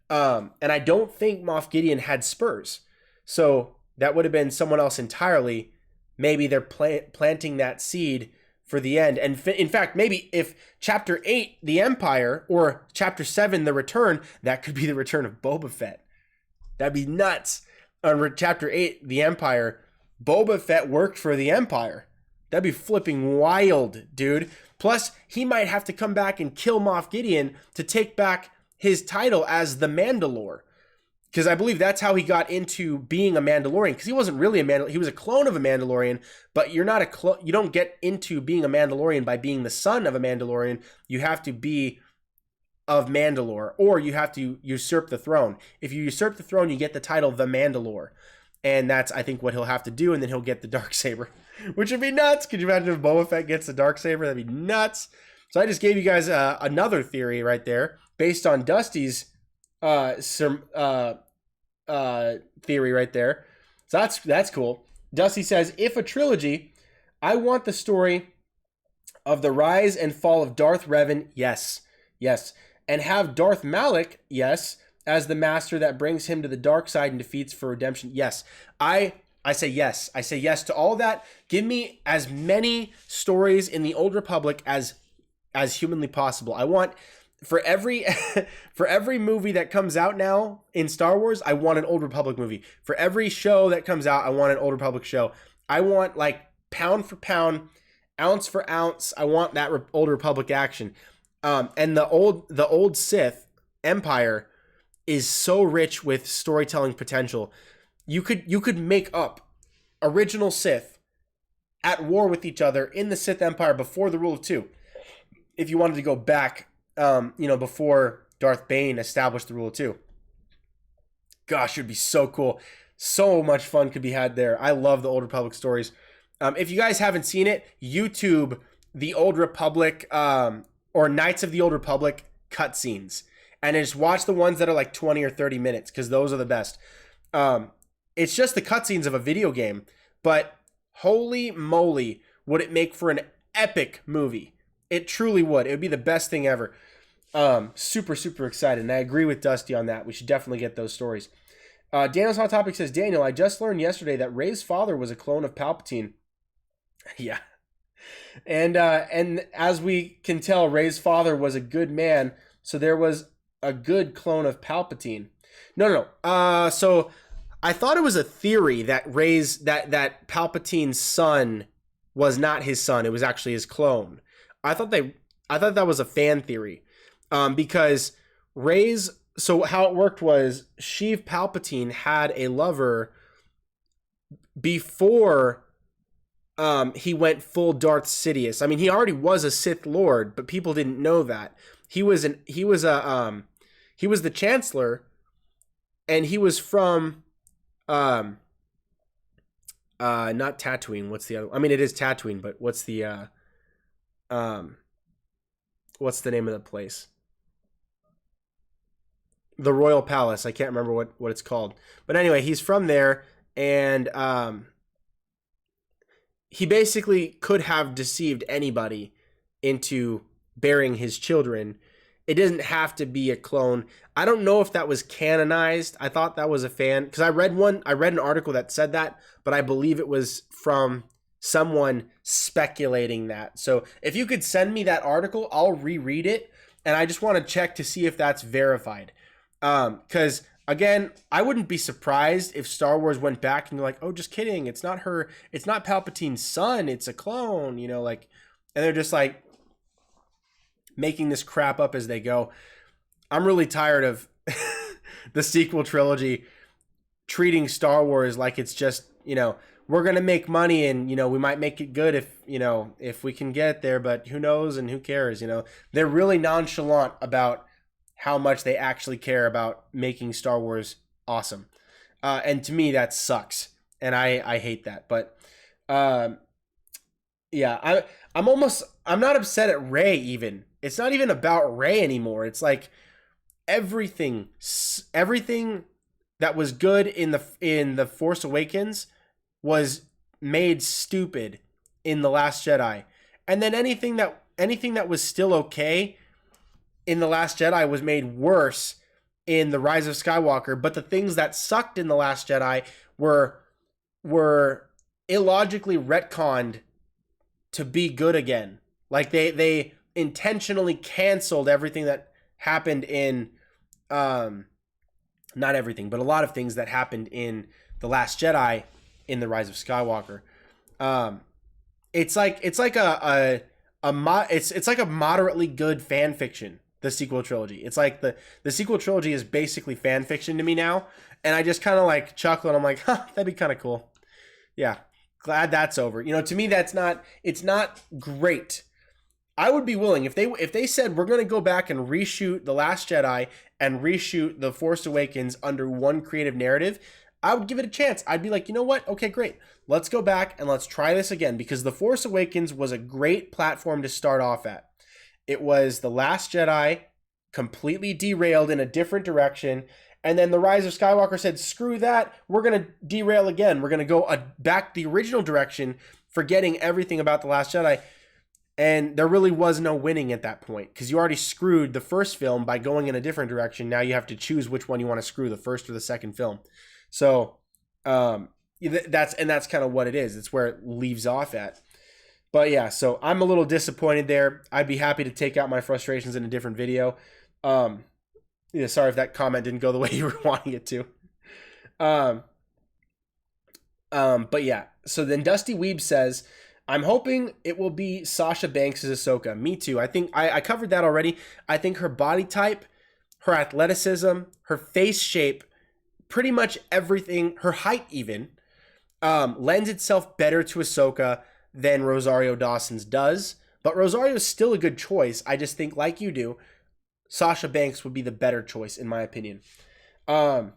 And I don't think Moff Gideon had spurs. So that would have been someone else entirely. Maybe they're planting that seed for the end. And in fact, maybe if Chapter 8, The Empire, or Chapter 7, The Return, that could be the return of Boba Fett. That'd be nuts. On Chapter 8, The Empire, Boba Fett worked for the Empire. That'd be flipping wild, dude. Plus, he might have to come back and kill Moff Gideon to take back his title as the Mandalore. Because I believe that's how he got into being a Mandalorian. Because he wasn't really a Mandalorian. He was a clone of a Mandalorian, but you're not a you don't get into being a Mandalorian by being the son of a Mandalorian. You have to be of Mandalore, or you have to usurp the throne. If you usurp the throne, you get the title the Mandalore. And that's, I think, what he'll have to do, and then he'll get the Darksaber, which would be nuts. Could you imagine if Boba Fett gets the Darksaber? That'd be nuts. So I just gave you guys another theory right there, based on Dusty's theory right there. So that's cool. Dusty says, if a trilogy, I want the story of the rise and fall of Darth Revan, yes, and have Darth Malak, yes, as the master that brings him to the dark side and defeats for redemption. Yes. I say yes. I say yes to all that. Give me as many stories in the Old Republic as humanly possible. I want for every movie that comes out now in Star Wars, I want an Old Republic movie. For every show that comes out, I want an Old Republic show. I want like pound for pound, ounce for ounce. I want that Old Republic action. And the old Sith Empire is so rich with storytelling potential. You could make up original Sith at war with each other in the Sith Empire before the Rule of Two. If you wanted to go back, before Darth Bane established the Rule of Two. Gosh, it would be so cool. So much fun could be had there. I love the Old Republic stories. If you guys haven't seen it, YouTube the Old Republic or Knights of the Old Republic cutscenes. And just watch the ones that are like 20 or 30 minutes, because those are the best. It's just the cutscenes of a video game, but holy moly, would it make for an epic movie. It truly would. It would be the best thing ever. Super, super excited. And I agree with Dusty on that. We should definitely get those stories. Daniel's Hot Topic says, Daniel, I just learned yesterday that Rey's father was a clone of Palpatine. Yeah. And as we can tell, Rey's father was a good man, so there was a good clone of Palpatine. No. So I thought it was a theory that that Palpatine's son was not his son. It was actually his clone. I thought that was a fan theory, because so how it worked was Sheev Palpatine had a lover before he went full Darth Sidious. I mean, he already was a Sith Lord, but people didn't know that. He was the Chancellor, and he was from not Tatooine. What's the other? I mean, it is Tatooine, but what's the name of the place? The Royal Palace. I can't remember what it's called. But anyway, he's from there, and he basically could have deceived anybody into bearing his children. It doesn't have to be a clone. I don't know if that was canonized. I thought that was a fan, because I read an article that said that, but I believe it was from someone speculating that. So if you could send me that article, I'll reread it, and I just want to check to see if that's verified. Because again, I wouldn't be surprised if Star Wars went back and they're like, oh, just kidding, it's not Palpatine's son, it's a clone, and they're just like making this crap up as they go. I'm really tired of the sequel trilogy treating Star Wars like it's just, we're going to make money, and, we might make it good if we can get there, but who knows and who cares, They're really nonchalant about how much they actually care about making Star Wars awesome. And to me, that sucks. And I hate that. But yeah, I'm not upset at Rey even. It's not even about Rey anymore. It's like everything that was good in the Force Awakens was made stupid in The Last Jedi. And then anything that was still okay in The Last Jedi was made worse in The Rise of Skywalker. But the things that sucked in The Last Jedi were illogically retconned to be good again. Like they intentionally canceled everything that happened in not everything, but a lot of things that happened in The Last Jedi in The Rise of Skywalker. It's like a moderately good fan fiction, the sequel trilogy. It's like the sequel trilogy is basically fan fiction to me now, and I just kind of like chuckle and I'm like, huh, that'd be kind of cool. Yeah, glad that's over. You know, to me it's not great. I would be willing if they said we're going to go back and reshoot The Last Jedi and reshoot The Force Awakens under one creative narrative, I would give it a chance. I'd be like, you know what? Okay, great. Let's go back and let's try this again, because The Force Awakens was a great platform to start off at. It was The Last Jedi completely derailed in a different direction, and then The Rise of Skywalker said, screw that, we're going to derail again. We're going to go back the original direction, forgetting everything about The Last Jedi. And there really was no winning at that point, because you already screwed the first film by going in a different direction. Now you have to choose which one you want to screw, the first or the second film. So that's kind of what it is. It's where it leaves off at. But yeah, so I'm a little disappointed there. I'd be happy to take out my frustrations in a different video. Yeah, sorry if that comment didn't go the way you were wanting it to. But yeah, so then Dusty Weeb says, I'm hoping it will be Sasha Banks' Ahsoka. Me too. I think I covered that already. I think her body type, her athleticism, her face shape, pretty much everything, her height even, lends itself better to Ahsoka than Rosario Dawson's does. But Rosario's still a good choice. I just think, like you do, Sasha Banks would be the better choice, in my opinion. And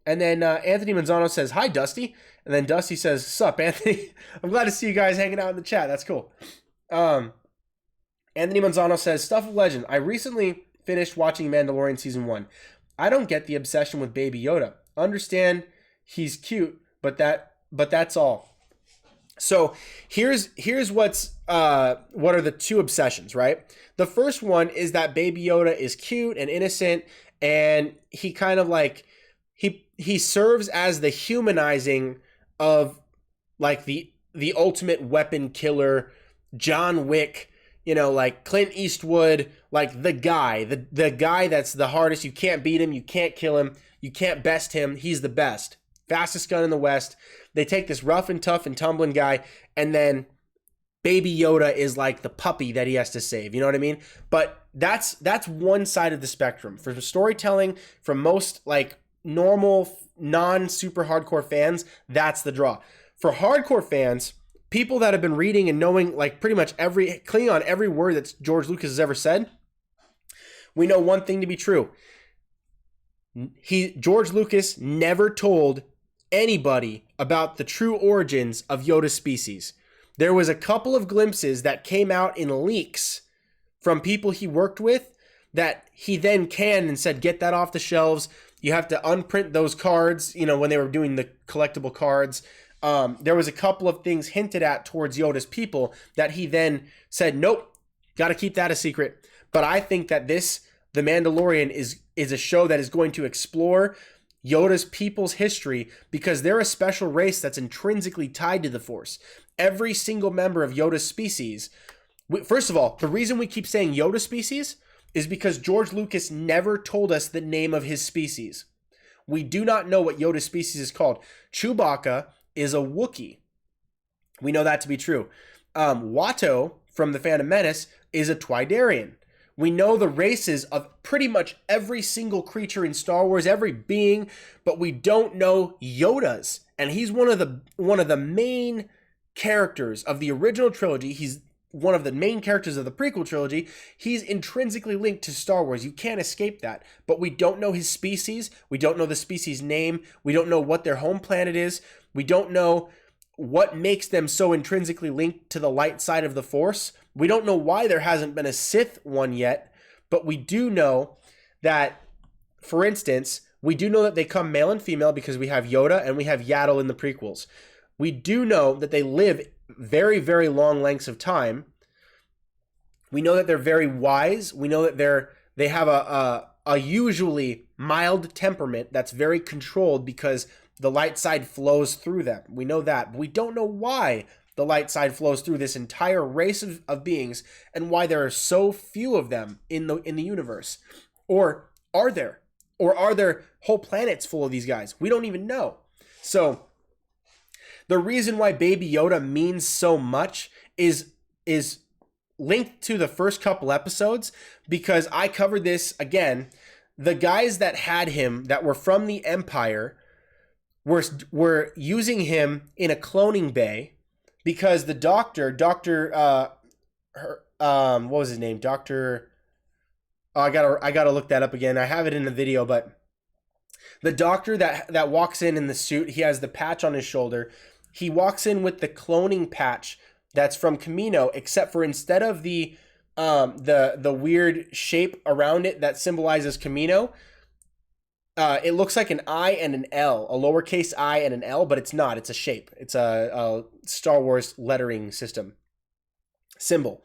then Anthony Manzano says, hi, Dusty. And then Dusty says, sup, Anthony? I'm glad to see you guys hanging out in the chat. That's cool. Anthony Manzano says, Stuff of Legend. I recently finished watching Mandalorian Season 1. I don't get the obsession with Baby Yoda. Understand he's cute, but that's all. So here's what are the two obsessions, right? The first one is that Baby Yoda is cute and innocent, and he kind of like he serves as the humanizing of like the ultimate weapon killer, John Wick, you know, like Clint Eastwood, like the guy that's the hardest. You can't beat him, you can't kill him, you can't best him. He's the best, fastest gun in the West. They take this rough and tough and tumbling guy, and then Baby Yoda is like the puppy that he has to save. You know what I mean? But that's one side of the spectrum. For storytelling, from most like normal, non-super hardcore fans, that's the draw. For hardcore fans, people that have been reading and knowing like pretty much clinging on every word that George Lucas has ever said, we know one thing to be true. George Lucas never told anybody about the true origins of Yoda's species. There was a couple of glimpses that came out in leaks from people he worked with that he then canned and said, get that off the shelves. You have to unprint those cards, you know, when they were doing the collectible cards. There was a couple of things hinted at towards Yoda's people that he then said, nope, got to keep that a secret. But I think that The Mandalorian is a show that is going to explore Yoda's people's history, because they're a special race that's intrinsically tied to the Force. Every single member of Yoda's species, first of all, the reason we keep saying Yoda species is because George Lucas never told us the name of his species. We do not know what Yoda's species is called. Chewbacca is a Wookiee. We know that to be true. Watto from The Phantom Menace is a Twidarian. We know the races of pretty much every single creature in Star Wars, every being, but we don't know Yoda's. And he's one of the main characters of the original trilogy. He's one of the main characters of the prequel trilogy. He's intrinsically linked to Star Wars. You can't escape that. But we don't know his species. We don't know the species name. We don't know what their home planet is. We don't know what makes them so intrinsically linked to the light side of the Force. We don't know why there hasn't been a Sith one yet, but we do know that, for instance, we do know that they come male and female because we have Yoda and we have Yaddle in the prequels. We do know that they live very, very long lengths of time. We know that they're very wise. We know that they have a usually mild temperament that's very controlled because the light side flows through them. We know that, but we don't know why the light side flows through this entire race of beings and why there are so few of them in the universe. Or are there? Or are there whole planets full of these guys? We don't even know. So the reason why Baby Yoda means so much is linked to the first couple episodes, because I covered this again. The guys that had him, that were from the Empire, were using him in a cloning bay because the doctor, what was his name? I gotta look that up again. I have it in the video, but the doctor that walks in the suit, he has the patch on his shoulder. He walks in with the cloning patch that's from Kamino, except for instead of the weird shape around it that symbolizes Kamino, it looks like an I and an L, a lowercase I and an L, but it's not. It's a shape. It's a Star Wars lettering system symbol.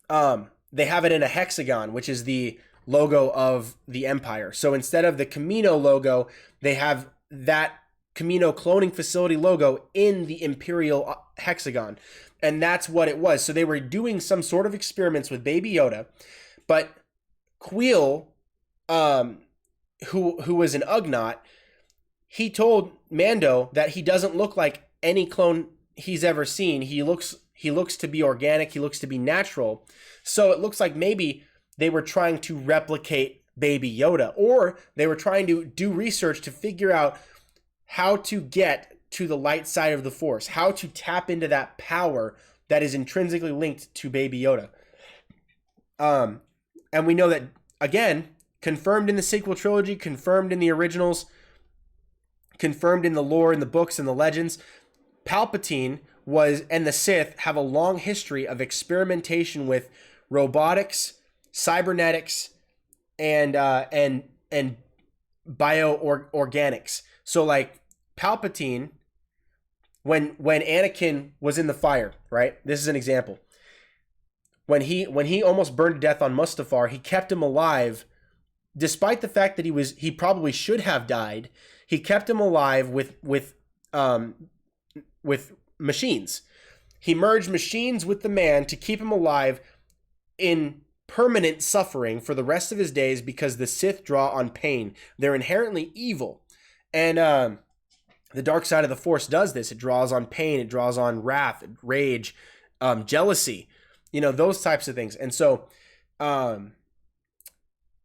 They have it in a hexagon, which is the logo of the Empire. So instead of the Kamino logo, they have that Kamino cloning facility logo in the Imperial hexagon. And that's what it was. So they were doing some sort of experiments with Baby Yoda, but Queel, who was an Ugnaught, he told Mando that he doesn't look like any clone he's ever seen. He looks to be organic. He looks to be natural. So it looks like maybe they were trying to replicate Baby Yoda, or they were trying to do research to figure out how to get to the light side of the Force, how to tap into that power that is intrinsically linked to Baby Yoda. And we know that, again, confirmed in the sequel trilogy, confirmed in the originals, confirmed in the lore, in the books, and the legends, Palpatine and the Sith have a long history of experimentation with robotics, cybernetics, and bioorganics. So like Palpatine, when Anakin was in the fire, right? This is an example. When he almost burned to death on Mustafar, he kept him alive, despite the fact that he probably should have died. He kept him alive with machines. He merged machines with the man to keep him alive in permanent suffering for the rest of his days, because the Sith draw on pain. They're inherently evil. And the dark side of the Force does this. It draws on pain. It draws on wrath, rage, jealousy, those types of things. And so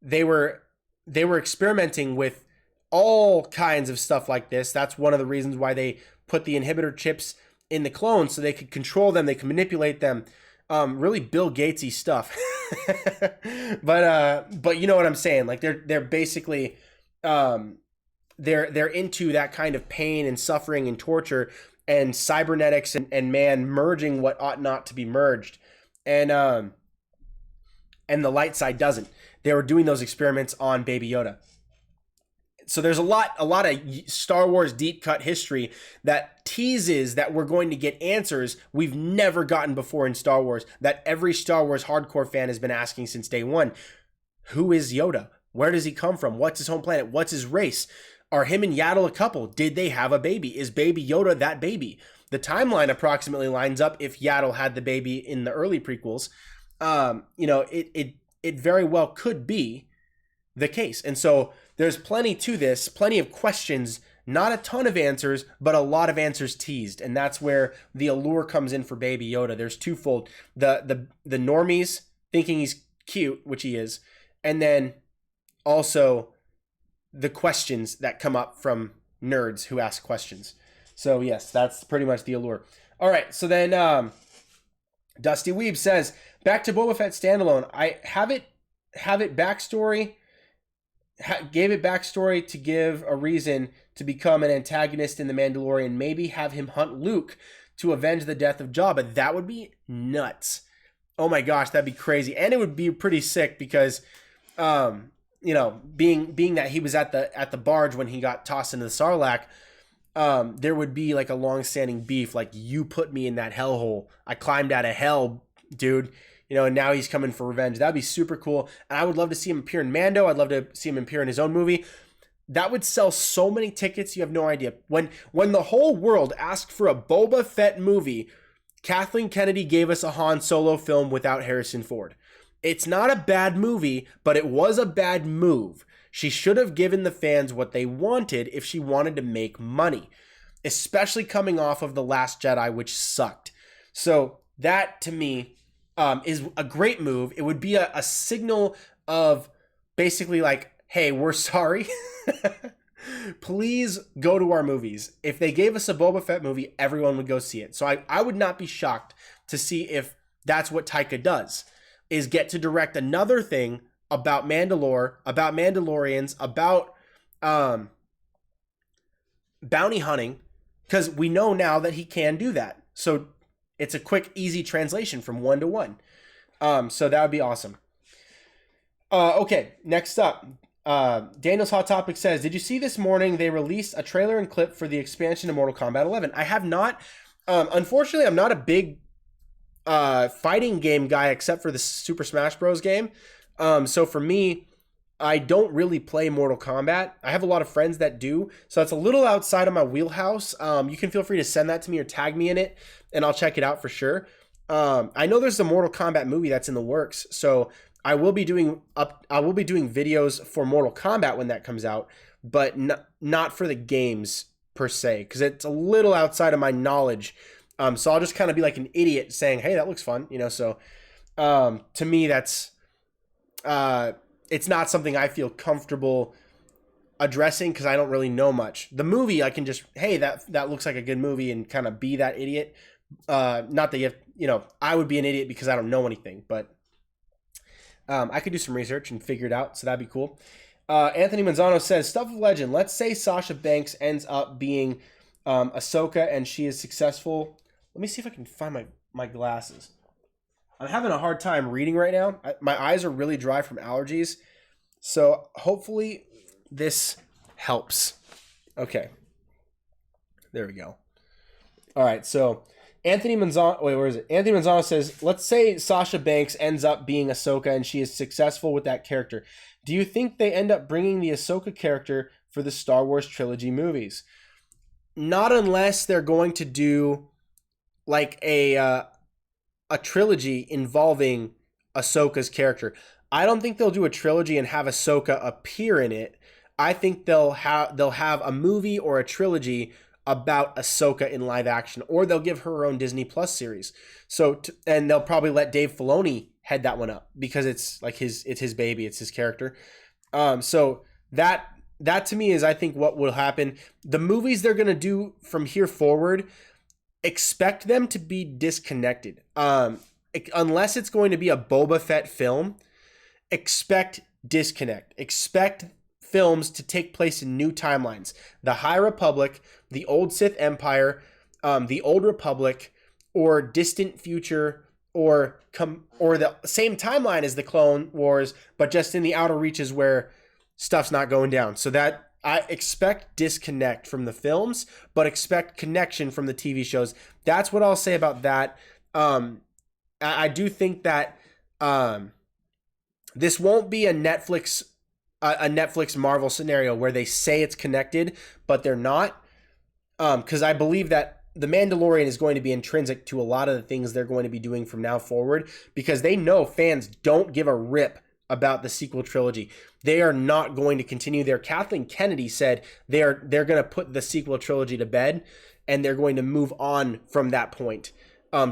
they were experimenting with all kinds of stuff like this. That's one of the reasons why they put the inhibitor chips in the clones, so they could control them, they could manipulate them. Really Bill Gatesy stuff. But you know what I'm saying? Like they're basically they're into that kind of pain and suffering and torture and cybernetics and man merging what ought not to be merged. And the light side doesn't. They were doing those experiments on Baby Yoda. So there's a lot of Star Wars deep cut history that teases that we're going to get answers we've never gotten before in Star Wars, that every Star Wars hardcore fan has been asking since day one. Who is Yoda? Where does he come from? What's his home planet? What's his race? Are him and Yaddle a couple? Did they have a baby? Is Baby Yoda that baby? The timeline approximately lines up if Yaddle had the baby in the early prequels. It very well could be the case. And so there's plenty to this, plenty of questions, not a ton of answers, but a lot of answers teased. And that's where the allure comes in for Baby Yoda. There's twofold. The normies thinking he's cute, which he is, and then also the questions that come up from nerds who ask questions. So yes, that's pretty much the allure. All right, so then Dusty Weeb says, back to Boba Fett standalone. I have it backstory. Gave it backstory to give a reason to become an antagonist in The Mandalorian. Maybe have him hunt Luke to avenge the death of Jabba. That would be nuts. Oh my gosh, that'd be crazy. And it would be pretty sick because, being that he was at the barge when he got tossed into the Sarlacc, there would be like a long-standing beef, like you put me in that hellhole. I climbed out of hell, dude. You know, and now he's coming for revenge. That'd be super cool. And I would love to see him appear in Mando. I'd love to see him appear in his own movie. That would sell so many tickets, you have no idea. When the whole world asked for a Boba Fett movie, Kathleen Kennedy gave us a Han Solo film without Harrison Ford. It's not a bad movie, but it was a bad move. She should have given the fans what they wanted if she wanted to make money, especially coming off of The Last Jedi, which sucked. So that, to me, is a great move. It would be a signal of basically like, hey, we're sorry. Please go to our movies. If they gave us a Boba Fett movie, everyone would go see it. So I would not be shocked to see if that's what Taika does, is get to direct another thing about Mandalore, about Mandalorians, about bounty hunting, because we know now that he can do that. So it's a quick, easy translation from 1 to 1. So that would be awesome. Okay, next up. Daniel's Hot Topic says, did you see this morning they released a trailer and clip for the expansion of Mortal Kombat 11? I have not. Unfortunately, I'm not a big fighting game guy except for the Super Smash Bros. Game. So for me, I don't really play Mortal Kombat. I have a lot of friends that do, so it's a little outside of my wheelhouse. You can feel free to send that to me or tag me in it, and I'll check it out for sure. I know there's a Mortal Kombat movie that's in the works, so I will be doing videos for Mortal Kombat when that comes out, but not for the games per se, because it's a little outside of my knowledge. So I'll just kind of be like an idiot saying, "Hey, that looks fun," you know. So to me, that's it's not something I feel comfortable addressing because I don't really know much. The movie, I can just, hey, that looks like a good movie, and kind of be that idiot. Not that you know, I would be an idiot because I don't know anything, but I could do some research and figure it out, so that'd be cool. Anthony Manzano says, stuff of legend. Let's say Sasha Banks ends up being Ahsoka and she is successful. Let me see if I can find my glasses. I'm having a hard time reading right now. My eyes are really dry from allergies, so hopefully this helps. Okay. There we go. All right, so Anthony Manzano, wait, where is it? Anthony Manzano says, let's say Sasha Banks ends up being Ahsoka and she is successful with that character. Do you think they end up bringing the Ahsoka character for the Star Wars trilogy movies? Not unless they're going to do like a trilogy involving Ahsoka's character. I don't think they'll do a trilogy and have Ahsoka appear in it. I think they'll have a movie or a trilogy about Ahsoka in live action, or they'll give her own Disney Plus series. So, and they'll probably let Dave Filoni head that one up because it's like his baby, it's his character. So that to me is, I think, what will happen. The movies they're gonna do from here forward, expect them to be disconnected. Unless it's going to be a Boba Fett film, expect disconnect. Expect films to take place in new timelines. The High Republic, the Old Sith Empire, the Old Republic, or distant future, or the same timeline as the Clone Wars, but just in the outer reaches where stuff's not going down. So that I expect disconnect from the films, but expect connection from the TV shows. That's what I'll say about that. I do think that this won't be a Netflix Marvel scenario where they say it's connected, but they're not. Because I believe that The Mandalorian is going to be intrinsic to a lot of the things they're going to be doing from now forward, because they know fans don't give a rip about the sequel trilogy. They are not going to continue there. Kathleen Kennedy said they're going to put the sequel trilogy to bed, and they're going to move on from that point.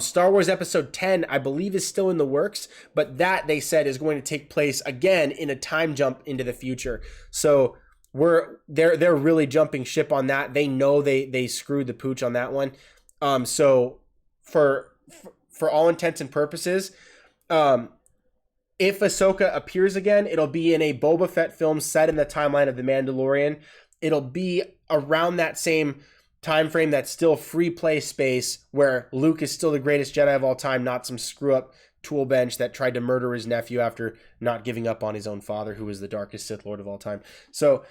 Star Wars Episode 10, I believe, is still in the works, but that, they said, is going to take place again in a time jump into the future. So they're really jumping ship on that. They know they screwed the pooch on that one. So for all intents and purposes, if Ahsoka appears again, it'll be in a Boba Fett film set in the timeline of The Mandalorian. It'll be around that same time frame, that's still free play space where Luke is still the greatest Jedi of all time, not some screw up tool bench that tried to murder his nephew after not giving up on his own father, who was the darkest Sith Lord of all time. So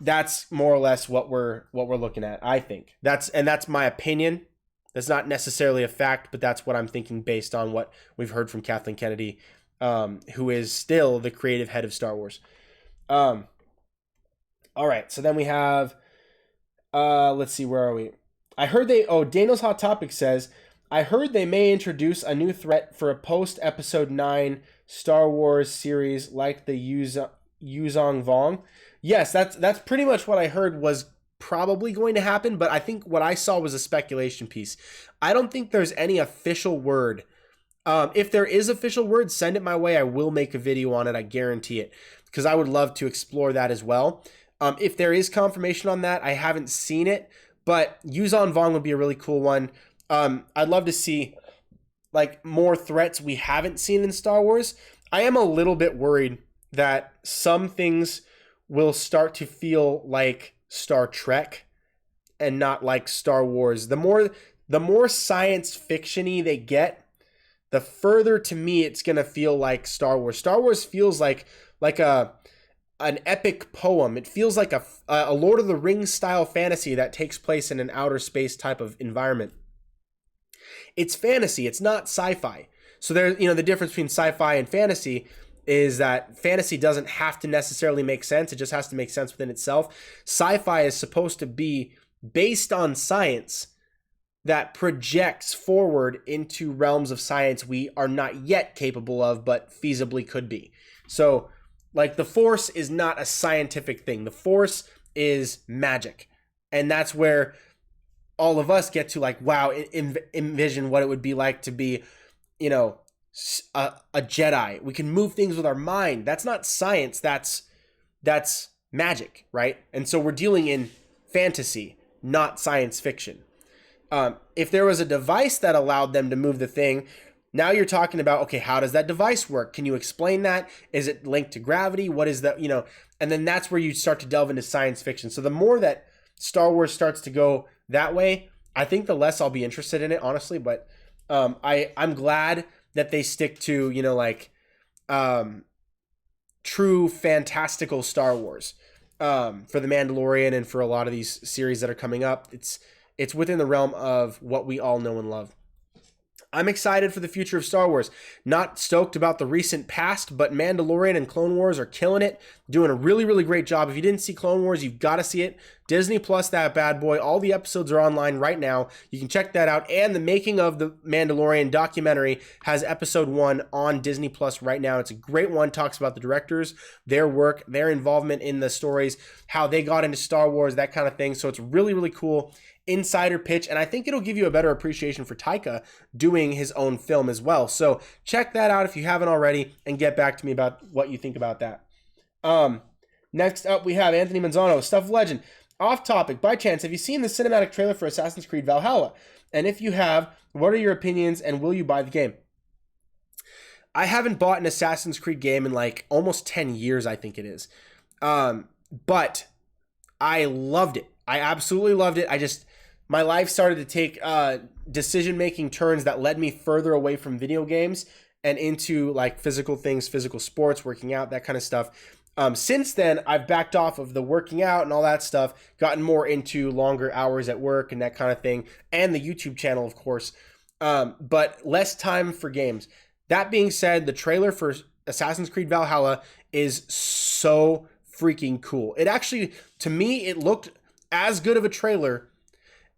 that's more or less what we're looking at. I think that's my opinion. That's not necessarily a fact, but that's what I'm thinking based on what we've heard from Kathleen Kennedy, who is still the creative head of Star Wars. All right, so then we have, let's see, where are we? I heard Daniel's Hot Topic says, I heard they may introduce a new threat for a post-Episode 9 Star Wars series like the Yuzong Vong. Yes, that's pretty much what I heard was probably going to happen, but I think what I saw was a speculation piece. I don't think there's any official word. If there is official word, send it my way. I will make a video on it. I guarantee it, because I would love to explore that as well. If there is confirmation on that, I haven't seen it, but Yuzon Vong would be a really cool one. I'd love to see like more threats we haven't seen in Star Wars. I am a little bit worried that some things will start to feel like Star Trek and not like Star Wars. The more science fiction-y they get, the further to me it's gonna feel like Star Wars. Star Wars feels like an epic poem. It feels like a Lord of the Rings style fantasy that takes place in an outer space type of environment. It's fantasy. It's not sci-fi. So there's, the difference between sci-fi and fantasy is that fantasy doesn't have to necessarily make sense. It just has to make sense within itself. Sci-fi is supposed to be based on science that projects forward into realms of science we are not yet capable of, but feasibly could be. So, like, the Force is not a scientific thing. The Force is magic. And that's where all of us get to, like, wow, envision what it would be like to be, a Jedi. We can move things with our mind. That's not science. That's magic, right? And so we're dealing in fantasy, not science fiction. If there was a device that allowed them to move the thing, now you're talking about, okay, how does that device work? Can you explain that? Is it linked to gravity? What is that? And then that's where you start to delve into science fiction. So the more that Star Wars starts to go that way, I think the less I'll be interested in it, honestly. But I'm glad that they stick to, true fantastical Star Wars for The Mandalorian and for a lot of these series that are coming up. It's within the realm of what we all know and love. I'm excited for the future of Star Wars. Not stoked about the recent past, but Mandalorian and Clone Wars are killing it. Doing a really, really great job. If you didn't see Clone Wars, you've got to see it. Disney Plus, that bad boy. All the episodes are online right now. You can check that out. And the Making of the Mandalorian documentary has episode 1 on Disney Plus right now. It's a great one. Talks about the directors, their work, their involvement in the stories, how they got into Star Wars, that kind of thing. So it's really, really cool. Insider pitch, and I think it'll give you a better appreciation for Taika doing his own film as well. So check that out if you haven't already, and get back to me about what you think about that. Next up, we have Anthony Manzano, Stuff of Legend. Off topic, by chance, have you seen the cinematic trailer for Assassin's Creed Valhalla? And if you have, what are your opinions, and will you buy the game? I haven't bought an Assassin's Creed game in like almost 10 years, I think it is. But I loved it. I absolutely loved it. My life started to take decision-making turns that led me further away from video games and into like physical things, physical sports, working out, that kind of stuff. Since then, I've backed off of the working out and all that stuff, gotten more into longer hours at work and that kind of thing, and the YouTube channel, of course, but less time for games. That being said, the trailer for Assassin's Creed Valhalla is so freaking cool. It actually, to me, it looked as good of a trailer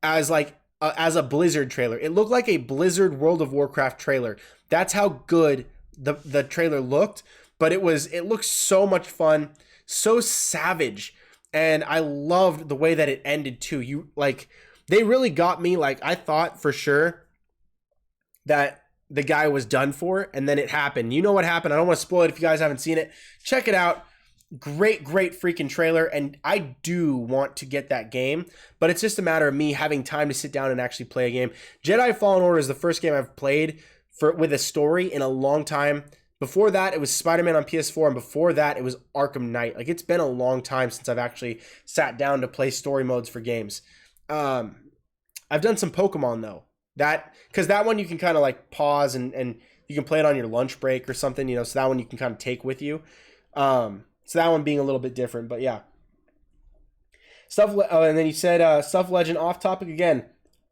as a Blizzard trailer. It looked like a Blizzard World of Warcraft trailer. That's how good the trailer looked. But it looked so much fun, so savage, and I loved the way that it ended too. They really got me. Like, I thought for sure that the guy was done for, and then it happened. You know what happened? I don't want to spoil it if you guys haven't seen it. Check it out. Great freaking trailer, and I do want to get that game, but it's just a matter of me having time to sit down and actually play a game. Jedi Fallen Order is the first game I've played with a story in a long time. Before that, it was Spider-Man on PS4, and before that, it was Arkham Knight. Like, it's been a long time since I've actually sat down to play story modes for games. I've done some Pokemon, though. Because that one you can kind of, like, pause, and you can play it on your lunch break or something, so that one you can kind of take with you. So that one being a little bit different, but yeah. And then you said Stuff Legend off topic again.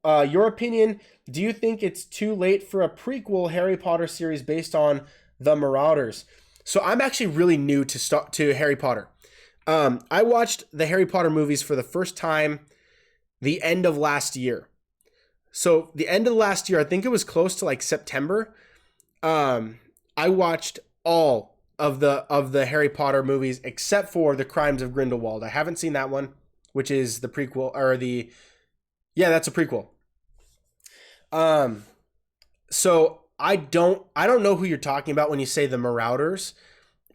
Your opinion, do you think it's too late for a prequel Harry Potter series based on the Marauders? So I'm actually really new to Harry Potter. I watched the Harry Potter movies for the first time the end of last year. So the end of last year, I think it was close to like September. I watched all of the Harry Potter movies except for The Crimes of Grindelwald. I haven't seen that one, which is the prequel that's a prequel. So I don't know who you're talking about when you say the Marauders.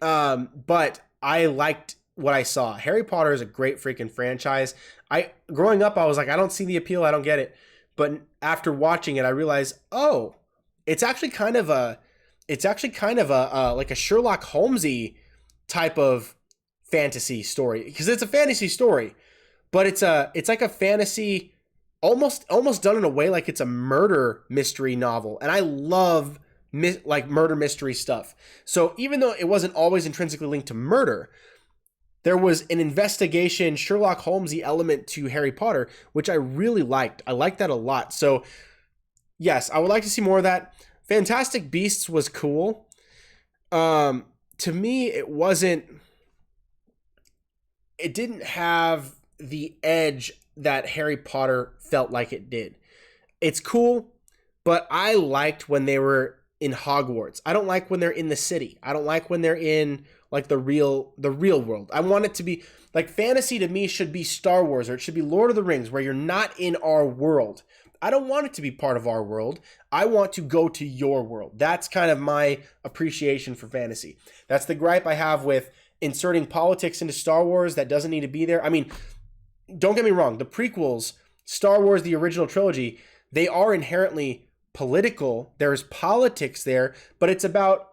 But I liked what I saw. Harry Potter is a great freaking franchise. Growing up, I was like, I don't see the appeal. I don't get it. But after watching it, I realized, oh, it's actually kind of a like a Sherlock Holmesy type of fantasy story, because it's a fantasy story, but it's like a fantasy almost done in a way like it's a murder mystery novel, and I love like murder mystery stuff. So even though it wasn't always intrinsically linked to murder, there was an investigation Sherlock Holmesy element to Harry Potter, which I really liked. I liked that a lot. So yes, I would like to see more of that. Fantastic Beasts was cool. To me, it didn't have the edge that Harry Potter felt like it did. It's cool, but I liked when they were in Hogwarts. I don't like when they're in the city. I don't like when they're in like the real world. I want it to be like fantasy. To me, should be Star Wars, or it should be Lord of the Rings, where you're not in our world. I don't want it to be part of our world. I want to go to your world. That's kind of my appreciation for fantasy. That's the gripe I have with inserting politics into Star Wars that doesn't need to be there. I mean, don't get me wrong. The prequels, Star Wars, the original trilogy, they are inherently political. There's politics there, but it's about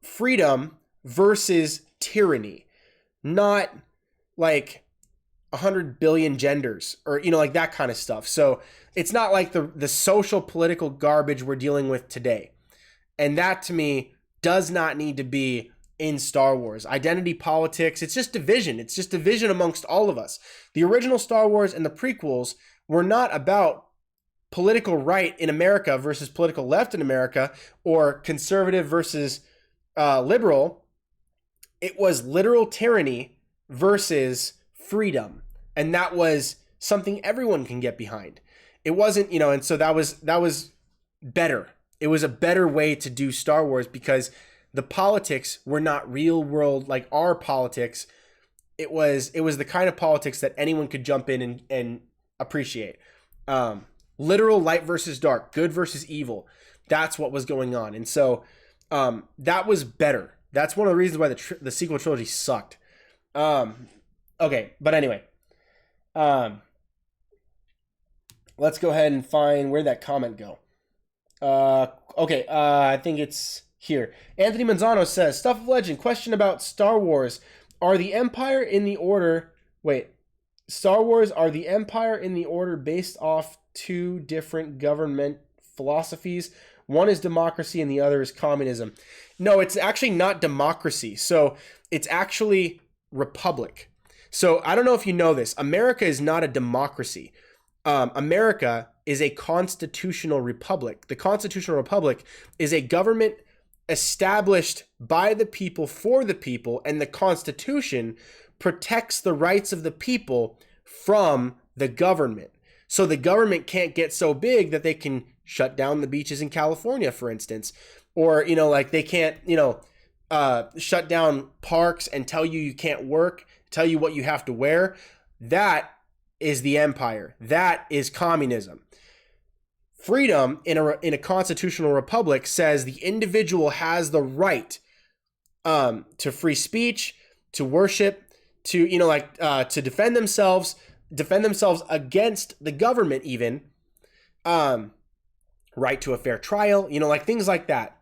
freedom versus tyranny, not like 100 billion genders or, like that kind of stuff. So it's not like the social political garbage we're dealing with today. And that to me does not need to be in Star Wars. Identity politics, it's just division. It's just division amongst all of us. The original Star Wars and the prequels were not about political right in America versus political left in America, or conservative versus liberal. It was literal tyranny versus freedom, and that was something everyone can get behind. It wasn't, and so that was better. It was a better way to do Star Wars, because the politics were not real world like our politics. It was the kind of politics that anyone could jump in and appreciate. Literal light versus dark, good versus evil. That's what was going on, and so that was better. That's one of the reasons why the sequel trilogy sucked. Okay, but anyway, let's go ahead and find where that comment go. Okay, I think it's here. Anthony Manzano says, Stuff of Legend, question about Star Wars. Are the Empire in the Order... Wait. Star Wars, are the Empire in the Order based off two different government philosophies? One is democracy and the other is communism. No, it's actually not democracy. So it's actually republic. So I don't know if you know this. America is not a democracy. America is a constitutional republic. The constitutional republic is a government established by the people for the people, and the Constitution protects the rights of the people from the government. So the government can't get so big that they can shut down the beaches in California, for instance, or, like they can't, shut down parks and tell you can't work, tell you what you have to wear. That is the empire. That is communism. Freedom in a constitutional republic says the individual has the right to free speech, to worship, to to defend themselves against the government, even right to a fair trial, like things like that.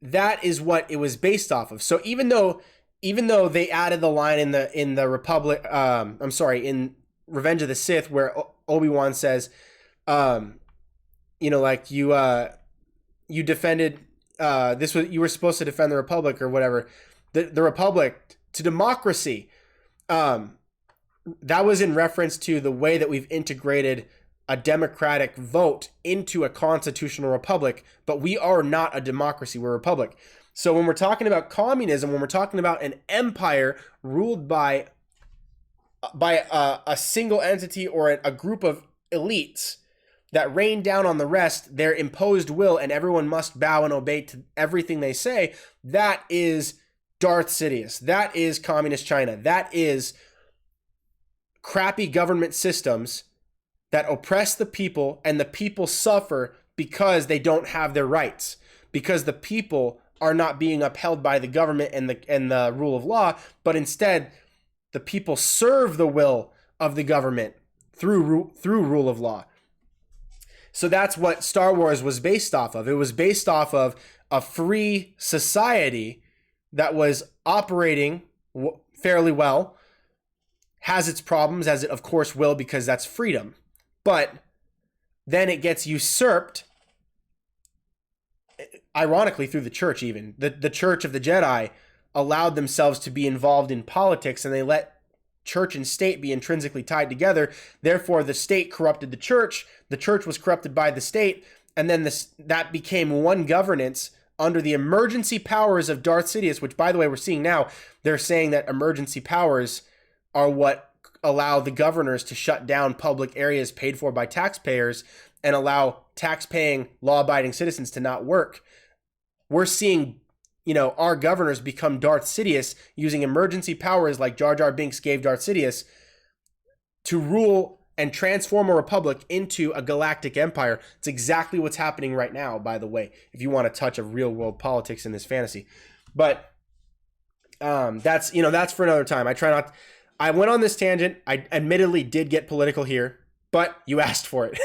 That is what it was based off of. So even though they added the line in the Republic, in Revenge of the Sith, where Obi-Wan says, you defended you were supposed to defend the Republic or whatever, the Republic to democracy. that was in reference to the way that we've integrated a democratic vote into a constitutional republic, but we are not a democracy, we're a republic. So when we're talking about communism, when we're talking about an empire ruled by a single entity or a group of elites that rain down on the rest, their imposed will, and everyone must bow and obey to everything they say, that is Darth Sidious. That is communist China. That is crappy government systems that oppress the people, and the people suffer because they don't have their rights, because the people are not being upheld by the government and the rule of law, but instead the people serve the will of the government through rule of law. So that's what Star Wars was based off of. It was based off of a free society that was operating fairly well, has its problems, as it of course will, because that's freedom. But then it gets usurped, ironically, through the church even. The Church of the Jedi allowed themselves to be involved in politics, and they let church and state be intrinsically tied together. Therefore, the state corrupted the church was corrupted by the state, and then that became one governance under the emergency powers of Darth Sidious, which, by the way, we're seeing now. They're saying that emergency powers are what allow the governors to shut down public areas paid for by taxpayers and allow tax-paying, law-abiding citizens to not work. We're seeing, our governors become Darth Sidious using emergency powers like Jar Jar Binks gave Darth Sidious to rule and transform a republic into a galactic empire. It's exactly what's happening right now, by the way, if you want a touch of real-world politics in this fantasy. But that's for another time. I went on this tangent. I admittedly did get political here, but you asked for it.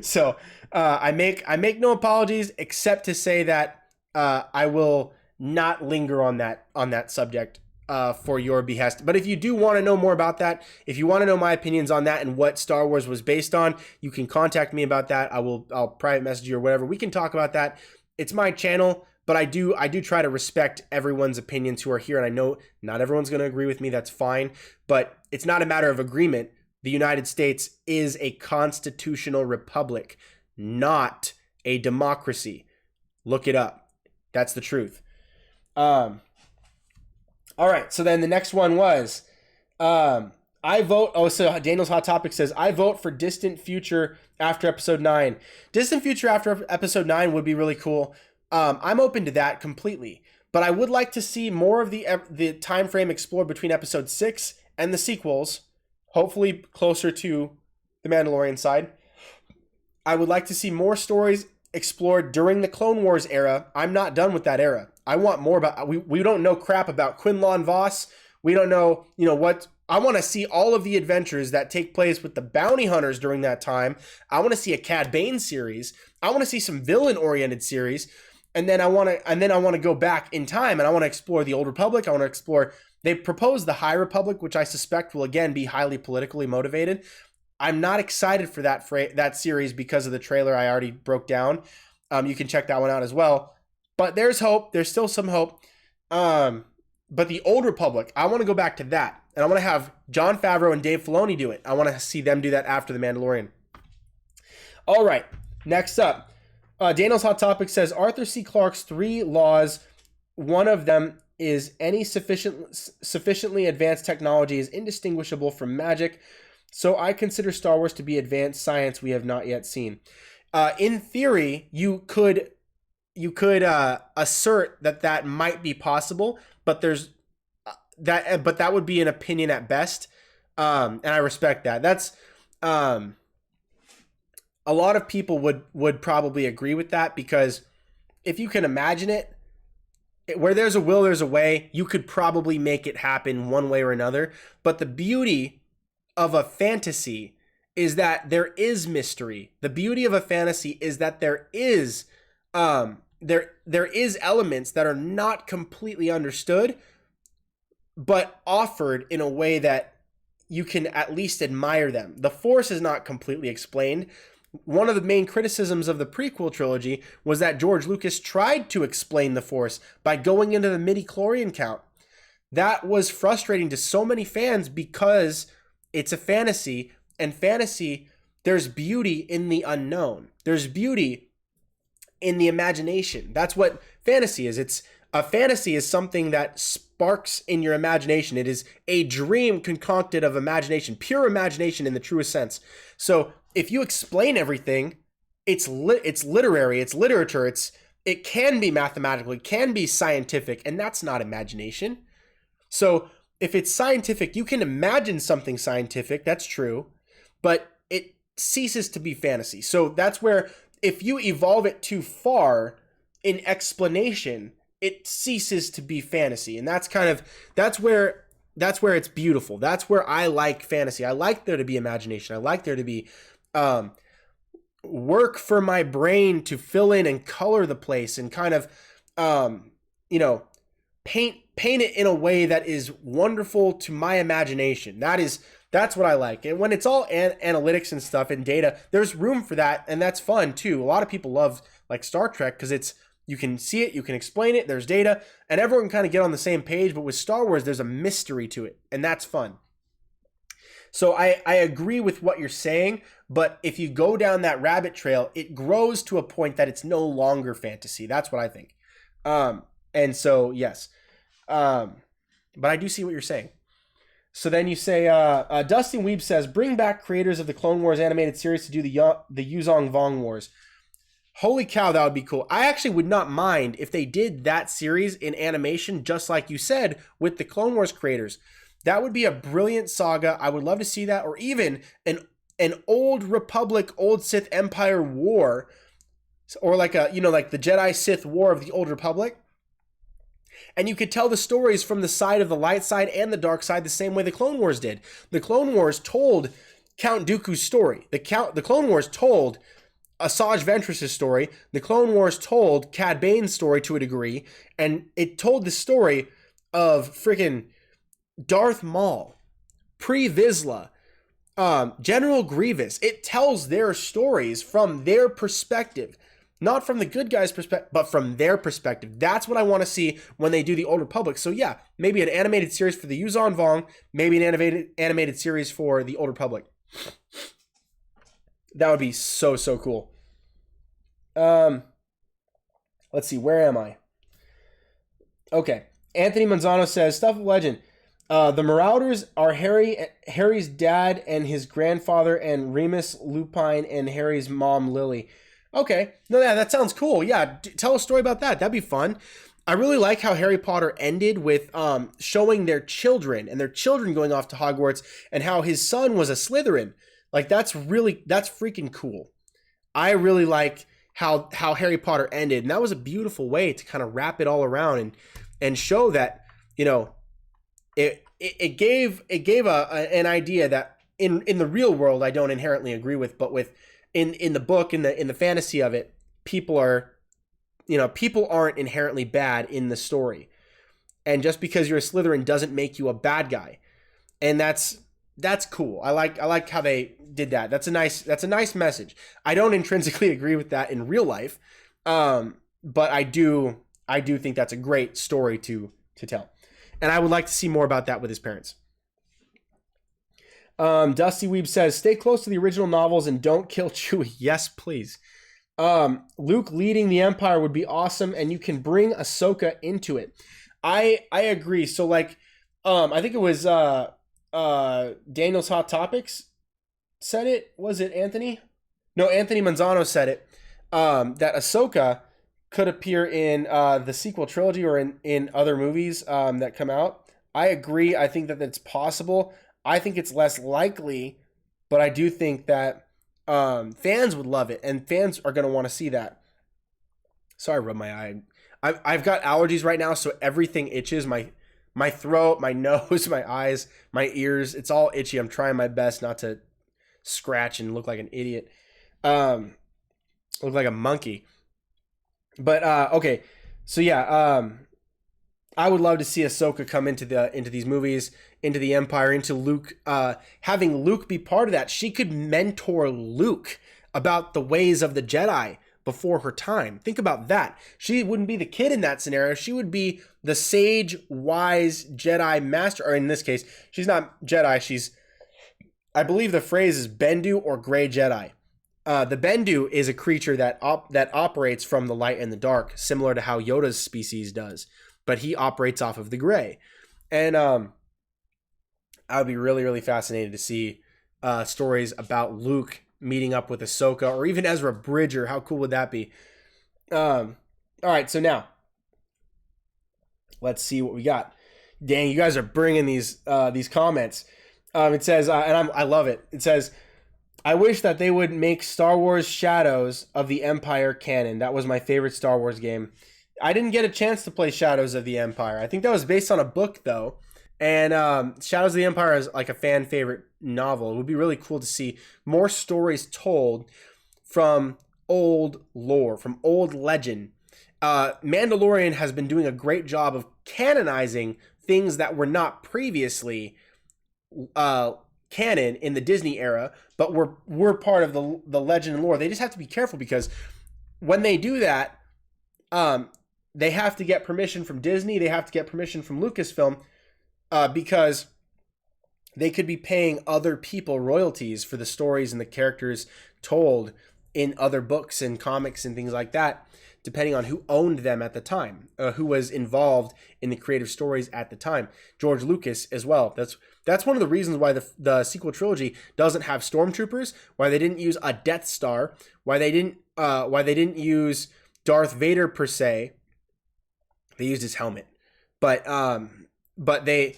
So I make no apologies except to say that I will not linger on that subject for your behest. But if you do want to know more about that, if you want to know my opinions on that and what Star Wars was based on, you can contact me about that. I'll private message you or whatever. We can talk about that. It's my channel. But I do try to respect everyone's opinions who are here, and I know not everyone's going to agree with me. That's fine, but it's not a matter of agreement. The United States is a constitutional republic, not a democracy. Look it up. That's the truth. All right, so then the next one was, I vote. Oh, so Daniel's Hot Topic says, I vote for Distant Future after Episode 9. Distant Future after Episode 9 would be really cool. I'm open to that completely, but I would like to see more of the time frame explored between Episode 6 and the sequels, hopefully closer to the Mandalorian side. I would like to see more stories explored during the Clone Wars era. I'm not done with that era. I want more about. We don't know crap about Quinlan Vos. We don't know, what. I want to see all of the adventures that take place with the bounty hunters during that time. I want to see a Cad Bane series. I want to see some villain-oriented series. And then I want to go back in time, and I want to explore the Old Republic. I want to explore. They proposed the High Republic, which I suspect will again be highly politically motivated. I'm not excited for that series because of the trailer I already broke down. You can check that one out as well. But there's hope. There's still some hope. But the Old Republic, I want to go back to that, and I want to have Jon Favreau and Dave Filoni do it. I want to see them do that after The Mandalorian. All right, next up. Daniel's Hot Topic says, Arthur C. Clarke's 3 laws, one of them is any sufficiently advanced technology is indistinguishable from magic, so I consider Star Wars to be advanced science we have not yet seen. In theory, you could assert that might be possible, but that would be an opinion at best, and I respect that. That's a lot of people would probably agree with that, because if you can imagine it, where there's a will, there's a way. You could probably make it happen one way or another. But the beauty of a fantasy is that there is mystery. The beauty of a fantasy is that there is elements that are not completely understood, but offered in a way that you can at least admire them. The Force is not completely explained. One of the main criticisms of the prequel trilogy was that George Lucas tried to explain the Force by going into the midi-chlorian count. that was frustrating to so many fans because it's a fantasy, and fantasy, there's beauty in the unknown. There's beauty in the imagination. That's what fantasy is. It's a fantasy is something that sparks in your imagination. It is a dream concocted of imagination, pure imagination in the truest sense. So if you explain everything, it's literary, it's literature, it can be mathematical, it can be scientific, and that's not imagination. So if it's scientific, you can imagine something scientific, that's true, but it ceases to be fantasy. So that's where if you evolve it too far in explanation, it ceases to be fantasy. And that's where it's beautiful. That's where I like fantasy. I like there to be imagination. I like there to be work for my brain to fill in and color the place and kind of paint it in a way that is wonderful to my imagination. That's what I like. And when it's all analytics and stuff and data, there's room for that, and that's fun too. A lot of people love like Star Trek because you can see it, you can explain it, there's data, and everyone can kind of get on the same page. But with Star Wars, there's a mystery to it, and that's fun. So I agree with what you're saying, but if you go down that rabbit trail, it grows to a point that it's no longer fantasy. That's what I think. And so, yes. But I do see what you're saying. So then you say, Dustin Weeb says, bring back creators of the Clone Wars animated series to do the Yuzong Vong Wars. Holy cow, that would be cool. I actually would not mind if they did that series in animation, just like you said, with the Clone Wars creators. That would be a brilliant saga. I would love to see that, or even an old Republic, old Sith Empire war, or like the Jedi Sith War of the Old Republic. And you could tell the stories from the side of the light side and the dark side the same way the Clone Wars did. The Clone Wars told Count Dooku's story. The Clone Wars told Asajj Ventress' story. The Clone Wars told Cad Bane's story to a degree. And it told the story of freaking Darth Maul, Pre Vizsla, General Grievous. It tells their stories from their perspective. Not from the good guys' perspective, but from their perspective. That's what I want to see when they do the Old Republic. So yeah, maybe an animated series for the Yuzong Vong, maybe an animated series for the Old Republic. That would be so cool. Let's see, where am I? Okay, Anthony Manzano says, Stuff of Legend. The Marauders are Harry's dad and his grandfather, and Remus Lupin and Harry's mom, Lily. Okay. No, yeah, that sounds cool. Yeah, tell a story about that. That'd be fun. I really like how Harry Potter ended with showing their children and their children going off to Hogwarts, and how his son was a Slytherin. Like, that's freaking cool. I really like how Harry Potter ended, and that was a beautiful way to kind of wrap it all around and show that, it gave an idea that in the real world I don't inherently agree with, but in the book, in the fantasy of it, people aren't inherently bad in the story. And just because you're a Slytherin doesn't make you a bad guy. And that's cool. I like how they did that. That's a nice message. I don't intrinsically agree with that in real life. But I do think that's a great story to tell. And I would like to see more about that with his parents. Dusty Weeb says, stay close to the original novels and don't kill Chewie. Yes, please. Luke leading the Empire would be awesome, and you can bring Ahsoka into it. I agree. So like, I think it was Daniel's Hot Topics said it. Was it Anthony? No, Anthony Manzano said it. That Ahsoka could appear in the sequel trilogy or in other movies that come out. I agree. I think that that's possible. I think it's less likely, but I do think that fans would love it, and fans are going to want to see that. Sorry, I rubbed my eye. I've got allergies right now, so everything itches. My throat, my nose, my eyes, my ears. It's all itchy. I'm trying my best not to scratch and look like an idiot. Look like a monkey. But okay, so yeah, I would love to see Ahsoka come into these movies, into the Empire, into Luke, having Luke be part of that. She could mentor Luke about the ways of the Jedi before her time. Think about that. She wouldn't be the kid in that scenario. She would be the sage, wise Jedi master. Or in this case, she's not Jedi. She's, I believe the phrase is Bendu or Gray Jedi. The Bendu is a creature that operates from the light and the dark, similar to how Yoda's species does. But he operates off of the gray. And I would be really, really fascinated to see stories about Luke meeting up with Ahsoka or even Ezra Bridger. How cool would that be? All right, so now let's see what we got. Dang, you guys are bringing these comments. It says, and I love it. It says, I wish that they would make Star Wars Shadows of the Empire canon. That was my favorite Star Wars game. I didn't get a chance to play Shadows of the Empire. I think that was based on a book, though. And Shadows of the Empire is like a fan favorite novel. It would be really cool to see more stories told from old lore, from old legend. Mandalorian has been doing a great job of canonizing things that were not previously canon in the Disney era, but were part of the legend and lore. They just have to be careful because when they do that, they have to get permission from Disney. They have to get permission from Lucasfilm. Because they could be paying other people royalties for the stories and the characters told in other books and comics and things like that, depending on who owned them at the time, who was involved in the creative stories at the time. George Lucas as well. That's one of the reasons why the sequel trilogy doesn't have stormtroopers, why they didn't use a Death Star, why they didn't use Darth Vader per se. They used his helmet, but they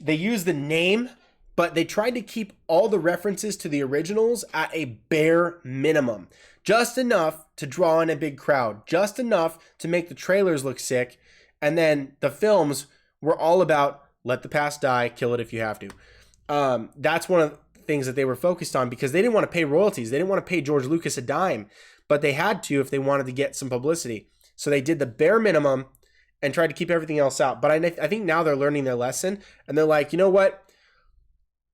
used the name, but they tried to keep all the references to the originals at a bare minimum. Just enough to draw in a big crowd. Just enough to make the trailers look sick. And then the films were all about let the past die, kill it if you have to. That's one of the things that they were focused on because they didn't want to pay royalties. They didn't want to pay George Lucas a dime. But they had to if they wanted to get some publicity. So they did the bare minimum and tried to keep everything else out. But I think now they're learning their lesson. And they're like, you know what?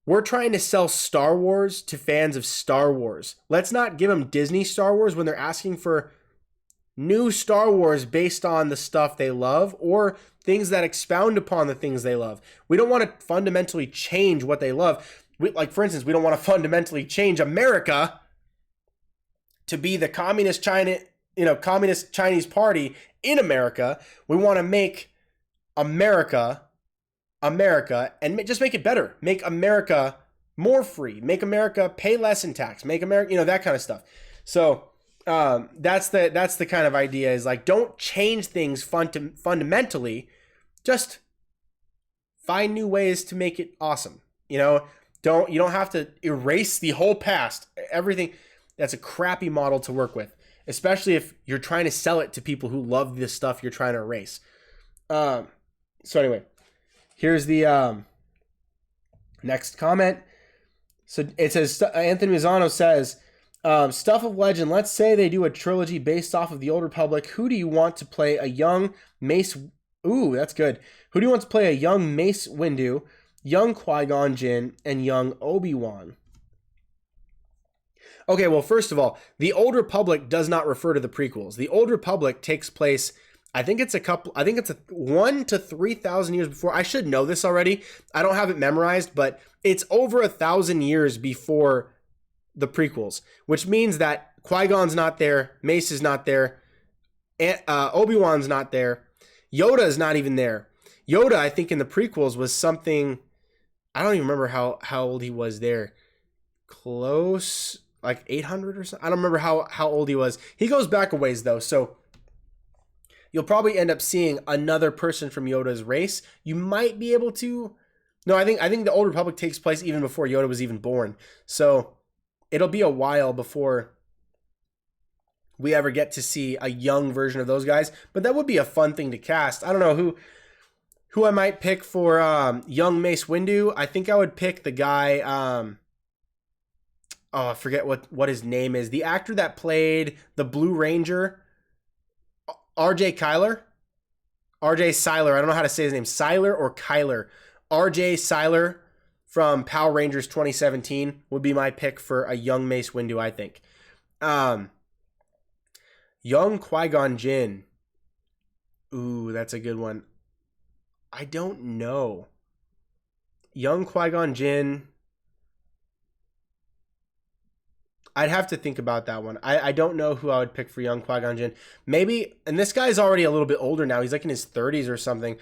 We're trying to sell Star Wars to fans of Star Wars. Let's not give them Disney Star Wars when they're asking for new Star Wars based on the stuff they love or things that expound upon the things they love. We don't want to fundamentally change what they love. Like, for instance, we don't want to fundamentally change America to be the communist Chinese party in America. We want to make America, and just make it better. Make America more free. Make America pay less in tax. Make America, that kind of stuff. So that's the kind of idea is like, don't change things fundamentally. Just find new ways to make it awesome. You don't have to erase the whole past. Everything. That's a crappy model to work with, especially if you're trying to sell it to people who love the stuff you're trying to erase. So anyway, here's the next comment. So it says, Anthony Mazzano says, stuff of legend. Let's say they do a trilogy based off of the Old Republic. Who do you want to play a young Mace? Ooh, that's good. Who do you want to play a young Mace Windu, young Qui-Gon Jinn, and young Obi-Wan? Okay, well, first of all, the Old Republic does not refer to the prequels. The Old Republic takes place, I think it's 1,000 to 3,000 years before. I should know this already. I don't have it memorized, but it's over 1,000 years before the prequels, which means that Qui-Gon's not there, Mace is not there, Obi-Wan's not there, Yoda is not even there. Yoda, I think in the prequels was something, I don't even remember how old he was there. Close, like 800 or something. I don't remember how old he was. He goes back a ways though, so you'll probably end up seeing another person from Yoda's race. You might be able to. No, I think the Old Republic takes place even before Yoda was even born. So it'll be a while before we ever get to see a young version of those guys. But that would be a fun thing to cast. I don't know who I might pick for young Mace Windu. I think I would pick the guy. I forget what his name is. The actor that played the Blue Ranger, R.J. Seiler. I don't know how to say his name. Seiler or Kyler. R.J. Seiler from Power Rangers 2017 would be my pick for a young Mace Windu, I think. Young Qui-Gon Jinn. Ooh, that's a good one. I don't know. Young Qui-Gon Jinn. I'd have to think about that one. I don't know who I would pick for young Qui-Gon Jinn. Maybe, and this guy's already a little bit older now. He's like in his 30s or something.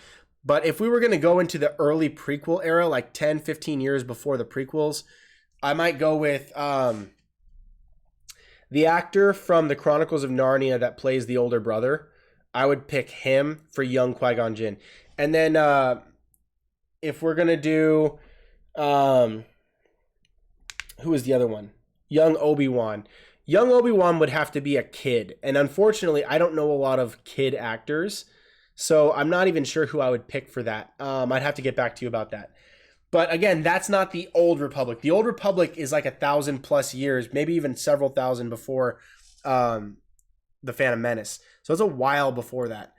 But if we were going to go into the early prequel era, like 10, 15 years before the prequels, I might go with the actor from the Chronicles of Narnia that plays the older brother. I would pick him for young Qui-Gon Jinn. And then if we're going to do, who is the other one? Young Obi-Wan. Young Obi-Wan would have to be a kid. And unfortunately, I don't know a lot of kid actors. So I'm not even sure who I would pick for that. I'd have to get back to you about that. But again, that's not the Old Republic. The Old Republic is like 1,000+ years, maybe even several thousand before the Phantom Menace. So it's a while before that.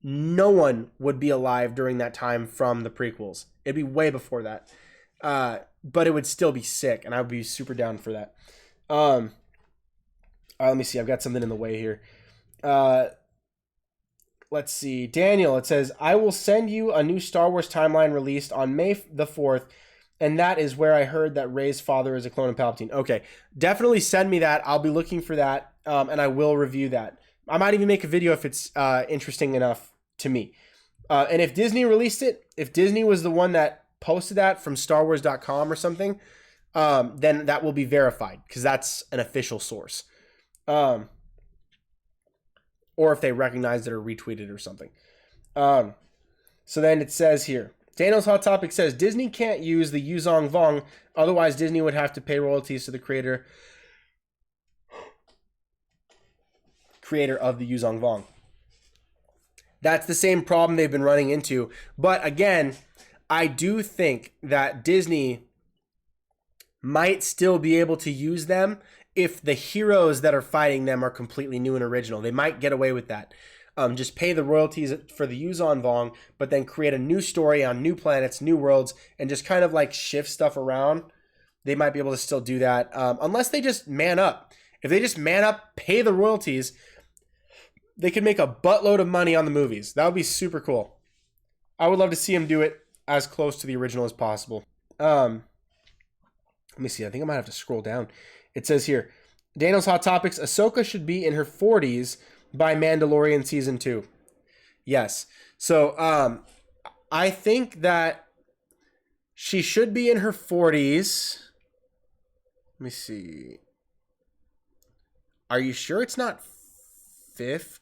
No one would be alive during that time from the prequels. It'd be way before that. But it would still be sick, and I would be super down for that. All right, let me see. I've got something in the way here. Let's see. Daniel, it says, I will send you a new Star Wars timeline released on May the 4th, and that is where I heard that Rey's father is a clone of Palpatine. Okay, definitely send me that. I'll be looking for that, and I will review that. I might even make a video if it's interesting enough to me. And if Disney released it, if Disney was the one that posted that from StarWars.com or something, then that will be verified because that's an official source. Or if they recognized it or retweeted or something. So then it says here, Daniel's Hot Topic says, Disney can't use the Yuzong Vong, otherwise Disney would have to pay royalties to the creator of the Yuzong Vong. That's the same problem they've been running into. But again, I do think that Disney might still be able to use them if the heroes that are fighting them are completely new and original. They might get away with that. Just pay the royalties for the Yuzong Vong, but then create a new story on new planets, new worlds, and just kind of like shift stuff around. They might be able to still do that, unless they just man up. If they just man up, pay the royalties, they could make a buttload of money on the movies. That would be super cool. I would love to see them do it as close to the original as possible. Let me see. I think I might have to scroll down. It says here, Daniel's Hot Topics, Ahsoka should be in her 40s by Mandalorian Season 2. Yes. So I think that she should be in her 40s. Let me see. Are you sure it's not 50?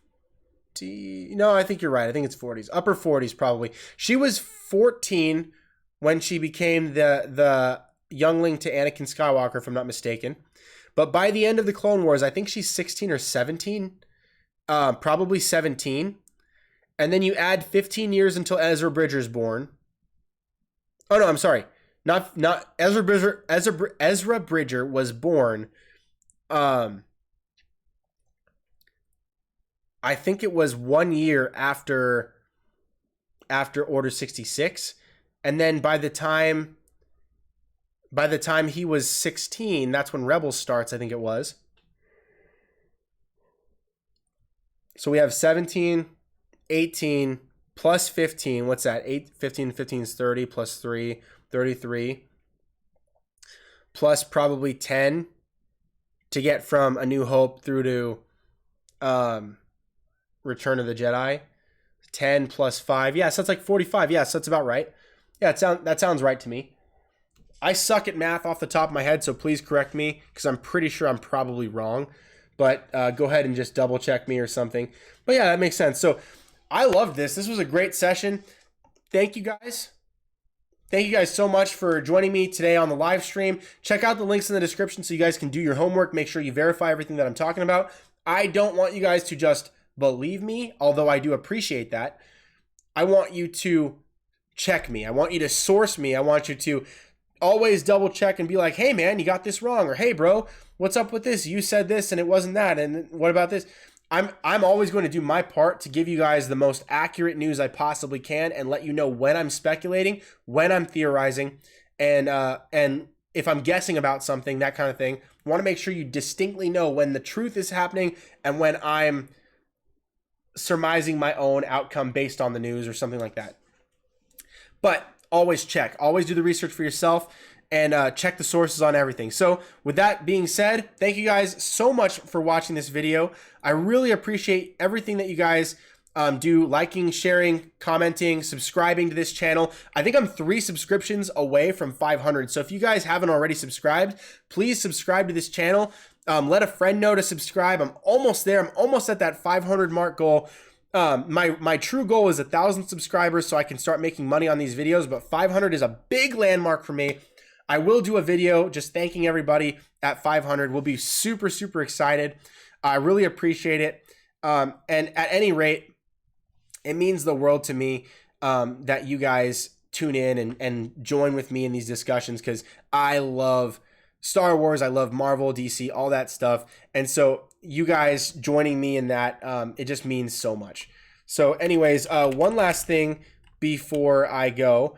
No, I think you're right. I think it's 40s. Upper 40s probably. She was 14 when she became the youngling to Anakin Skywalker, if I'm not mistaken. But by the end of the Clone Wars, I think she's 16 or 17. Probably 17. And then you add 15 years until Ezra Bridger's born. Oh no, I'm sorry. Not Ezra Bridger. Ezra Bridger was born. I think it was 1 year after Order 66, and then by the time he was 16, that's when Rebels starts, I think it was. So we have 17, 18 plus 15. What's that? 15 is 30 plus 3, 33. Plus probably 10 to get from A New Hope through to Return of the Jedi. 10 plus 5. Yeah, so that's like 45. Yeah, so that's about right. Yeah, that sounds right to me. I suck at math off the top of my head, so please correct me because I'm pretty sure I'm probably wrong. But go ahead and just double check me or something. But yeah, that makes sense. So I loved this. This was a great session. Thank you guys. Thank you guys so much for joining me today on the live stream. Check out the links in the description so you guys can do your homework. Make sure you verify everything that I'm talking about. I don't want you guys to just believe me, although I do appreciate that. I want you to check me. I want you to source me. I want you to always double check and be like, hey man, you got this wrong. Or hey bro, what's up with this? You said this and it wasn't that. And what about this? I'm always going to do my part to give you guys the most accurate news I possibly can and let you know when I'm speculating, when I'm theorizing, and if I'm guessing about something, that kind of thing. Want to make sure you distinctly know when the truth is happening and when I'm surmising my own outcome based on the news or something like that. But always check. Always do the research for yourself and check the sources on everything. So with that being said, thank you guys so much for watching this video. I really appreciate everything that you guys do, liking, sharing, commenting, subscribing to this channel. I think I'm 3 subscriptions away from 500. So if you guys haven't already subscribed, please subscribe to this channel. Let a friend know to subscribe. I'm almost there. I'm almost at that 500 mark goal. My true goal is 1,000 subscribers so I can start making money on these videos, but 500 is a big landmark for me. I will do a video just thanking everybody at 500. We'll be super, super excited. I really appreciate it. And at any rate, it means the world to me that you guys tune in and join with me in these discussions, because I love Star Wars, I love Marvel, DC, all that stuff. And so you guys joining me in that, it just means so much. So anyways, one last thing before I go.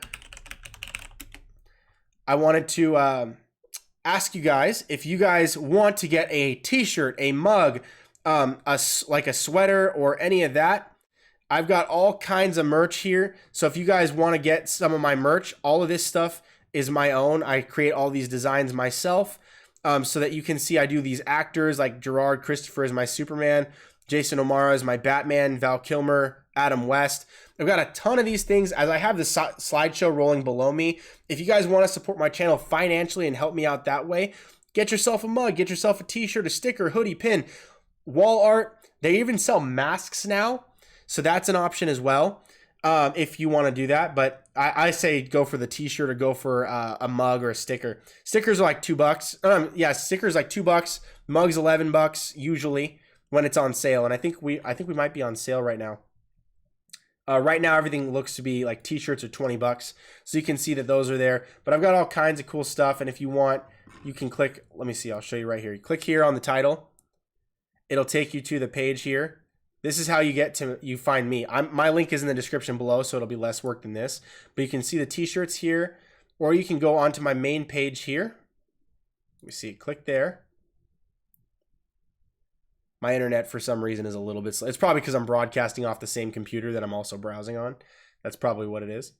I wanted to ask you guys if you guys want to get a t-shirt, a mug, like a sweater or any of that. I've got all kinds of merch here. So if you guys want to get some of my merch, all of this stuff is my own. I create all these designs myself, so that you can see I do these actors like Gerard Christopher is my Superman, Jason O'Mara is my Batman, Val Kilmer, Adam West. I've got a ton of these things, as I have the slideshow rolling below me. If you guys want to support my channel financially and help me out that way, get yourself a mug, get yourself a t-shirt, a sticker, hoodie, pin, wall art. They even sell masks now, so that's an option as well, if you want to do that. But I say go for the t-shirt or go for a mug or a sticker. Stickers are like $2. Yeah, stickers like $2. Mugs $11 usually when it's on sale, and I think we might be on sale right now. Right now, everything looks to be like t-shirts are $20, so you can see that those are there. But I've got all kinds of cool stuff, and if you want, you can click. Let me see. I'll show you right here. You click here on the title. It'll take you to the page here. This is how you find me. My link is in the description below, so it'll be less work than this. But you can see the t-shirts here, or you can go onto my main page here. Let me see. Click there. My internet, for some reason, is a little bit slow. It's probably because I'm broadcasting off the same computer that I'm also browsing on. That's probably what it is.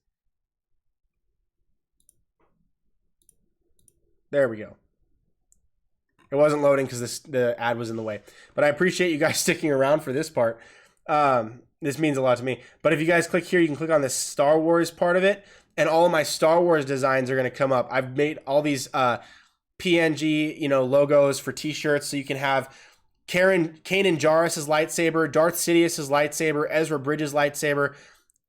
There we go. It wasn't loading because the ad was in the way. But I appreciate you guys sticking around for this part. This means a lot to me. But if you guys click here, you can click on the Star Wars part of it, and all of my Star Wars designs are going to come up. I've made all these PNG, logos for t-shirts, so you can have Kanan Jarrus' lightsaber, Darth Sidious' lightsaber, Ezra Bridges' lightsaber,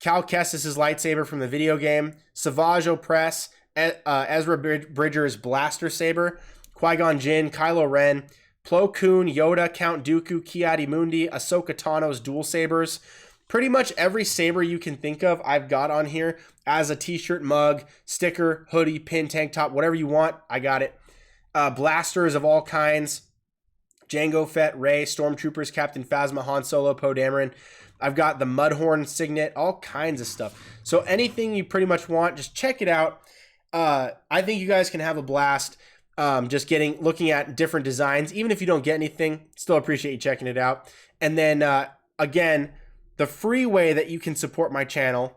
Cal Kestis' lightsaber from the video game, Savage Opress, Ezra Bridger's blaster saber, Qui-Gon Jinn, Kylo Ren, Plo Koon, Yoda, Count Dooku, Ki-Adi-Mundi, Ahsoka Tano's dual sabers. Pretty much every saber you can think of I've got on here as a t-shirt, mug, sticker, hoodie, pin, tank top, whatever you want, I got it. Blasters of all kinds. Jango Fett, Rey, Stormtroopers, Captain Phasma, Han Solo, Poe Dameron. I've got the Mudhorn signet, all kinds of stuff. So anything you pretty much want, just check it out. I think you guys can have a blast just looking at different designs. Even if you don't get anything, still appreciate you checking it out. And then, again, the free way that you can support my channel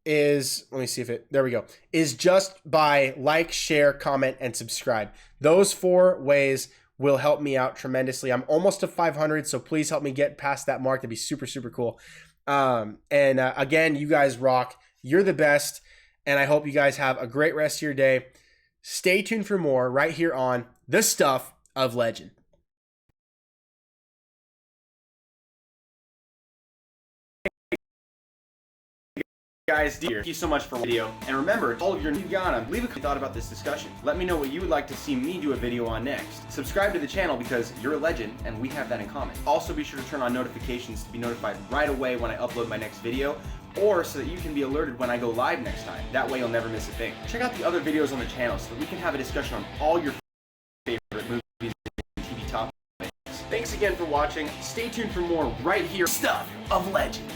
is, let me see if there we go, is just by like, share, comment, and subscribe. Those 4 ways will help me out tremendously. I'm almost to 500, so please help me get past that mark. That'd be super, super cool. Again, you guys rock. You're the best, and I hope you guys have a great rest of your day. Stay tuned for more right here on The Stuff of Legend. Guys, thank you so much for the video, and remember, all of your new Ghana, leave a thought about this discussion. Let me know what you would like to see me do a video on next. Subscribe to the channel because you're a legend and we have that in common. Also, be sure to turn on notifications to be notified right away when I upload my next video, or so that you can be alerted when I go live next time. That way you'll never miss a thing. Check out the other videos on the channel so that we can have a discussion on all your favorite movies and TV topics. Thanks again for watching. Stay tuned for more right here. Stuff of Legend.